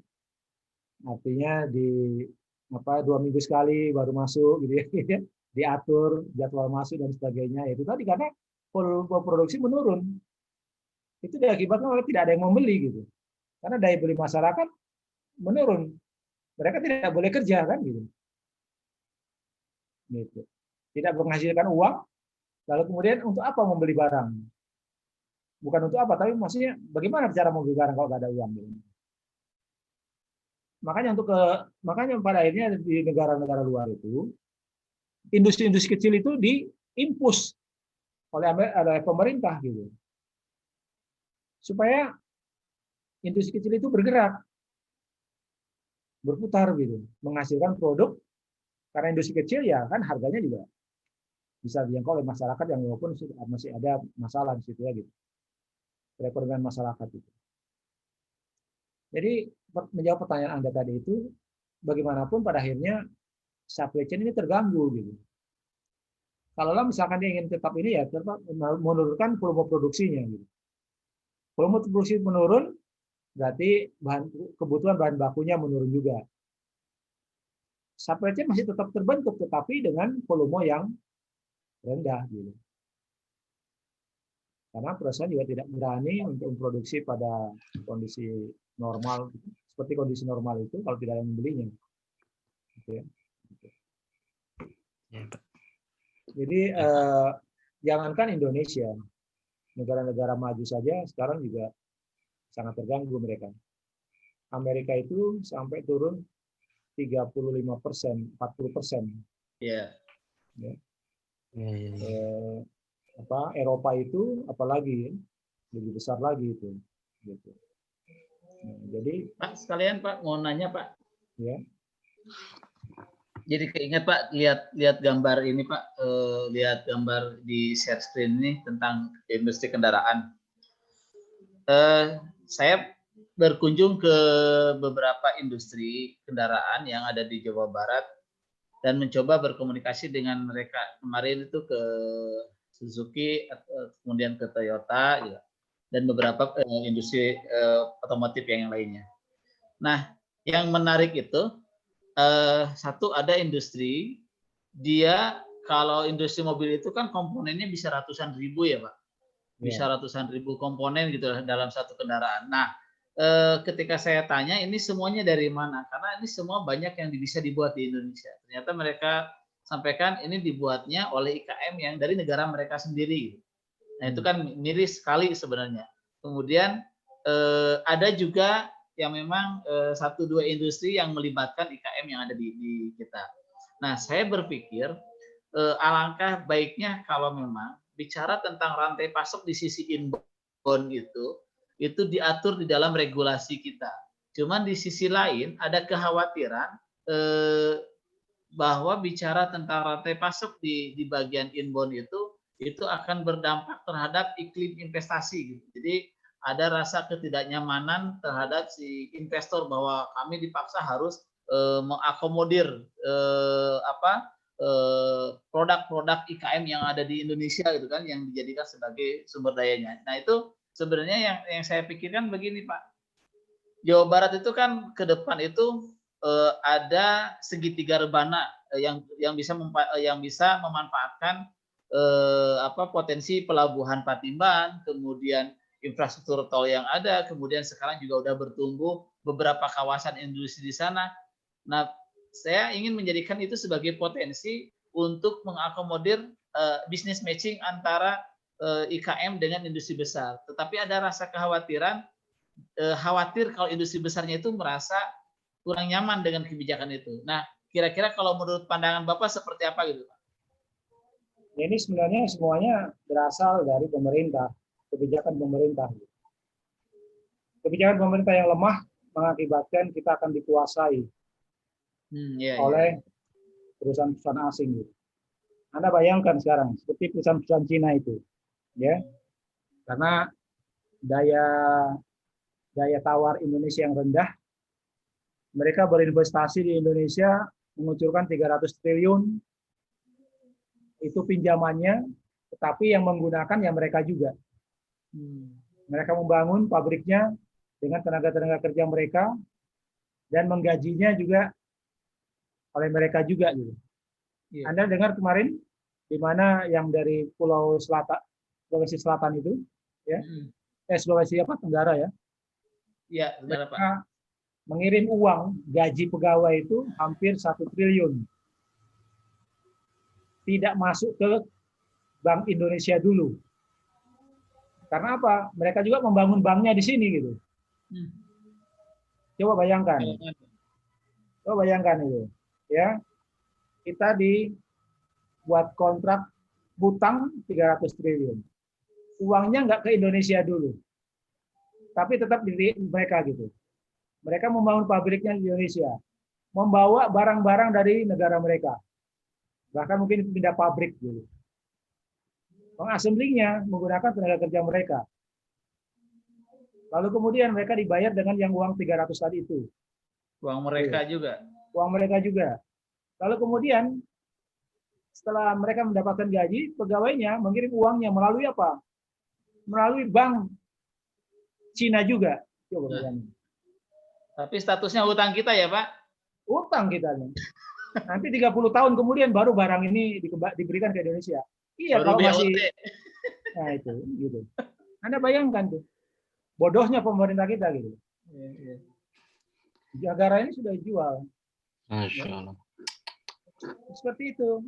Artinya di 2 minggu sekali baru masuk gitu ya, diatur jadwal masuk dan sebagainya. Itu tadi karena volume produksi menurun. Itu diakibatkan oleh tidak ada yang membeli gitu. Karena daya beli masyarakat menurun. Mereka tidak boleh kerja kan gitu. Gitu. Tidak menghasilkan uang, lalu kemudian untuk apa membeli barang? Bukan untuk apa, tapi maksudnya bagaimana cara membeli barang kalau nggak ada uang gitu. Makanya pada akhirnya di negara-negara luar itu industri-industri kecil itu diimpus oleh pemerintah gitu. Supaya industri kecil itu bergerak, berputar gitu, menghasilkan produk, karena industri kecil ya kan harganya juga bisa dijangkau oleh masyarakat yang walaupun masih ada masalah di situ ya gitu. Perekonomian masyarakat itu. Jadi menjawab pertanyaan Anda tadi itu, bagaimanapun pada akhirnya supply chain ini terganggu gitu. Kalau misalkan dia ingin tetap ini ya tetap menurunkan volume produksinya gitu. Volume produksi menurun, berarti kebutuhan bahan bakunya menurun juga. Supply chain masih tetap terbentuk, tetapi dengan volume yang rendah. Gitu. Karena perusahaan juga tidak berani untuk memproduksi pada kondisi normal, seperti kondisi normal itu kalau tidak ada yang membelinya. Gitu ya. Jadi jangankan Indonesia, negara-negara maju saja sekarang juga sangat terganggu mereka. Amerika itu sampai turun 35%, 40%. Iya. Ya. Eropa itu apalagi lebih besar lagi itu. Gitu. Nah, jadi Pak sekalian Pak mau nanya Pak. Ya. Jadi keinget Pak lihat gambar ini Pak, lihat gambar di share screen ini tentang industri kendaraan. Saya berkunjung ke beberapa industri kendaraan yang ada di Jawa Barat dan mencoba berkomunikasi dengan mereka. Kemarin itu ke Suzuki, kemudian ke Toyota juga, dan beberapa industri otomotif yang lainnya. Nah, yang menarik itu satu ada industri, dia kalau industri mobil itu kan komponennya bisa ratusan ribu ya Pak, bisa ratusan ribu komponen gitu dalam satu kendaraan. Nah, ketika saya tanya ini semuanya dari mana, karena ini semua banyak yang bisa dibuat di Indonesia. Ternyata mereka sampaikan ini dibuatnya oleh IKM yang dari negara mereka sendiri. Nah itu kan miris sekali sebenarnya. Kemudian ada juga yang memang 1-2 industri yang melibatkan IKM yang ada di kita. Nah, saya berpikir alangkah baiknya kalau memang bicara tentang rantai pasok di sisi inbound itu diatur di dalam regulasi kita. Cuman di sisi lain ada kekhawatiran bahwa bicara tentang rantai pasok di bagian inbound itu akan berdampak terhadap iklim investasi gitu. Jadi ada rasa ketidaknyamanan terhadap si investor bahwa kami dipaksa harus mengakomodir produk-produk IKM yang ada di Indonesia gitu kan, yang dijadikan sebagai sumber dayanya. Nah itu sebenarnya yang saya pikirkan begini Pak, Jawa Barat itu kan ke depan itu ada segitiga rebana yang bisa memanfaatkan potensi pelabuhan Patimban, kemudian infrastruktur tol yang ada, kemudian sekarang juga udah bertumbuh beberapa kawasan industri di sana. Nah, saya ingin menjadikan itu sebagai potensi untuk mengakomodir bisnis matching antara IKM dengan industri besar. Tetapi ada rasa kekhawatiran, khawatir kalau industri besarnya itu merasa kurang nyaman dengan kebijakan itu. Nah, kira-kira kalau menurut pandangan Bapak seperti apa gitu Pak? Ini sebenarnya semuanya berasal dari pemerintah. Kebijakan pemerintah. Kebijakan pemerintah yang lemah mengakibatkan kita akan dikuasai oleh perusahaan-perusahaan asing. Anda bayangkan sekarang seperti perusahaan-perusahaan Cina itu, ya, karena daya tawar Indonesia yang rendah, mereka berinvestasi di Indonesia mengucurkan 300 triliun itu pinjamannya, tetapi yang menggunakan ya mereka juga. Mereka membangun pabriknya dengan tenaga kerja mereka dan menggajinya juga oleh mereka juga gitu. Yeah. Anda dengar kemarin di mana yang dari Pulau Selatan, Sulawesi Selatan itu, ya, Sulawesi Tenggara ya? Iya, mereka Pak. Mengirim uang gaji pegawai itu hampir 1 triliun. Tidak masuk ke Bank Indonesia dulu. Karena apa? Mereka juga membangun banknya di sini gitu. Coba bayangkan. Coba bayangkan itu. Ya. Kita dibuat kontrak hutang 300 triliun. Uangnya nggak ke Indonesia dulu. Tapi tetap di mereka gitu. Mereka membangun pabriknya di Indonesia. Membawa barang-barang dari negara mereka. Bahkan mungkin pindah pabrik gitu. Mengasemblingnya menggunakan tenaga kerja mereka. Lalu kemudian mereka dibayar dengan yang uang 300 tadi itu. Uang mereka juga. Uang mereka juga. Lalu kemudian setelah mereka mendapatkan gaji, pegawainya mengirim uangnya melalui apa? Melalui bank. Cina juga. Coba Nah. bayangin. Tapi statusnya hutang kita ya, Pak? Utang kitanya. Nanti 30 tahun kemudian baru barang ini diberikan ke Indonesia. Iya, Baru kalau BOT. masih, nah itu, gitu. Anda bayangkan tuh, bodohnya pemerintah kita gitu. Iya, iya. Negara ini sudah dijual. Masya Allah. Seperti itu.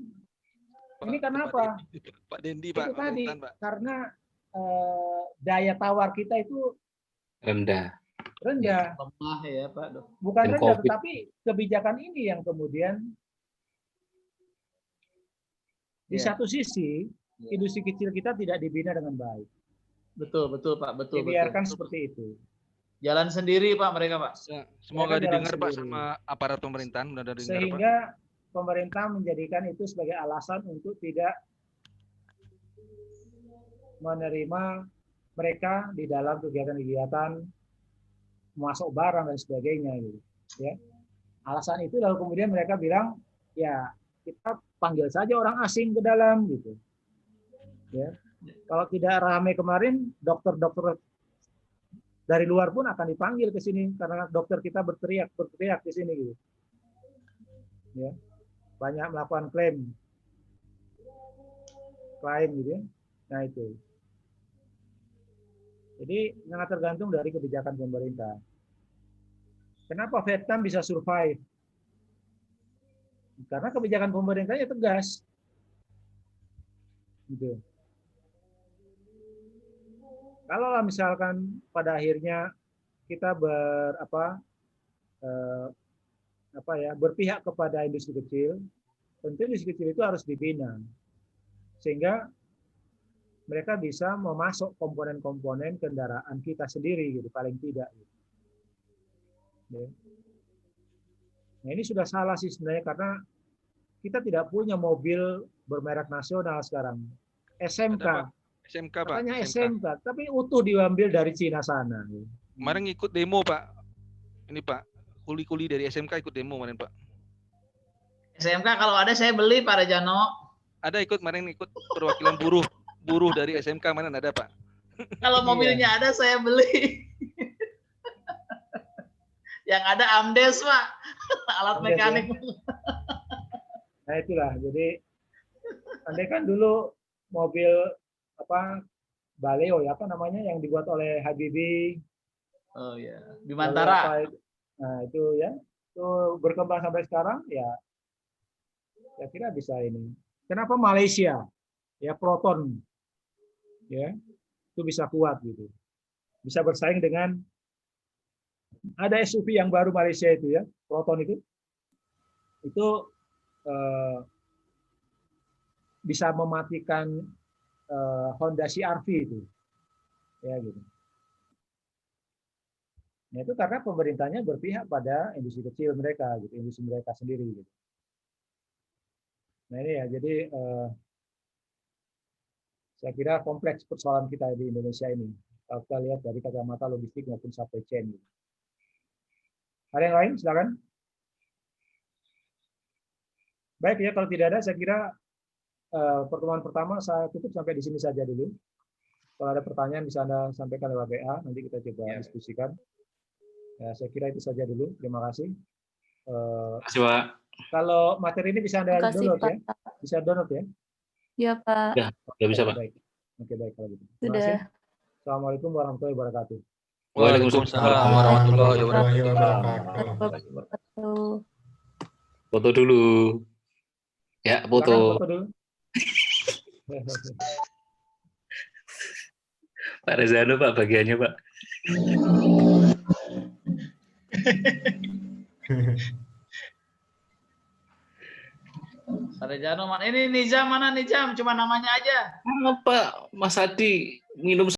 Ini kenapa? Pak Dendi, Itu Pak. tadi, Pemerintahan, Pak. karena daya tawar kita itu Rendah. rendah. Lemah ya, Pak. Bukan Dan rendah, COVID. tetapi kebijakan ini yang kemudian di Iya. satu sisi Iya. industri kecil kita tidak dibina dengan baik. Betul, Pak. Betul, Dibiarkan betul. seperti itu. Jalan sendiri, Pak, mereka, Pak. Semoga Mereka jalan didengar, Pak, sendiri. sama aparat pemerintahan. Mudah-mudahan didengar, Pak. Sehingga pemerintah menjadikan itu sebagai alasan untuk tidak menerima mereka di dalam kegiatan-kegiatan masuk barang dan sebagainya gitu. Ya. Alasan itu lalu kemudian mereka bilang, ya kita panggil saja orang asing ke dalam gitu. Ya. Kalau tidak ramai kemarin, dokter-dokter dari luar pun akan dipanggil ke sini karena dokter kita berteriak di sini gitu. Ya. Banyak melakukan klaim gitu ya. Nah itu. Jadi sangat tergantung dari kebijakan pemerintah. Kenapa Vietnam bisa survive? Karena kebijakan pemerintahnya tegas. Gitu. Kalau misalkan pada akhirnya kita berpihak kepada industri kecil, tentu industri kecil itu harus dibina sehingga mereka bisa memasuk komponen-komponen kendaraan kita sendiri gitu paling tidak. Gitu. Ya. Nah ini sudah salah sih sebenarnya karena kita tidak punya mobil bermerek nasional sekarang. SMK. Ada, Pak. SMK, Pak. Katanya SMK, tapi utuh diambil dari Cina sana. Kemarin ngikut demo, Pak. Ini, Pak. Kuli-kuli dari SMK ikut demo kemarin, Pak. SMK kalau ada saya beli, Pak Rejano. Ada kemarin ikut perwakilan buruh dari SMK kemarin ada, Pak. Kalau mobilnya ada saya beli. Yang ada Amdes, Pak. Alat Amdes, mekanik. ya? Nah itulah. Jadi andai kan dulu mobil Baleo ya apa namanya yang dibuat oleh Habibie. Oh ya, Bimantara. Nah itu ya, itu berkembang sampai sekarang ya. Saya kira bisa ini. Kenapa Malaysia ya Proton ya itu bisa kuat gitu, bisa bersaing dengan ada SUV yang baru Malaysia itu ya Proton itu bisa mematikan Honda CR-V itu ya gitu. Nah, itu karena pemerintahnya berpihak pada industri kecil mereka gitu, industri mereka sendiri gitu. Nah ini ya jadi saya kira kompleks persoalan kita di Indonesia ini kalau kita lihat dari kacamata logistik maupun supply chain. Gitu. Ada yang lain silakan. Baik ya kalau tidak ada saya kira pertemuan pertama saya tutup sampai di sini saja dulu. Kalau ada pertanyaan bisa Anda sampaikan lewat WA, nanti kita coba diskusikan. Ya, saya kira itu saja dulu. Terima kasih. Terima kasih, Pak. Kalau materi ini bisa Anda download ya? Bisa download ya? Iya, Pak. Ya bisa, Pak. Baik. Oke, baik kalau gitu. Terima Sudah. kasih. Assalamualaikum warahmatullahi wabarakatuh. Waalaikumsalam warahmatullahi wabarakatuh. Foto dulu. Ya, Silakan foto. foto dulu. Pak Rezano, Pak, bagiannya, Pak. Pak Rejano, ini Nizam mana Nizam? Cuma namanya aja. Apa Mas Adi minum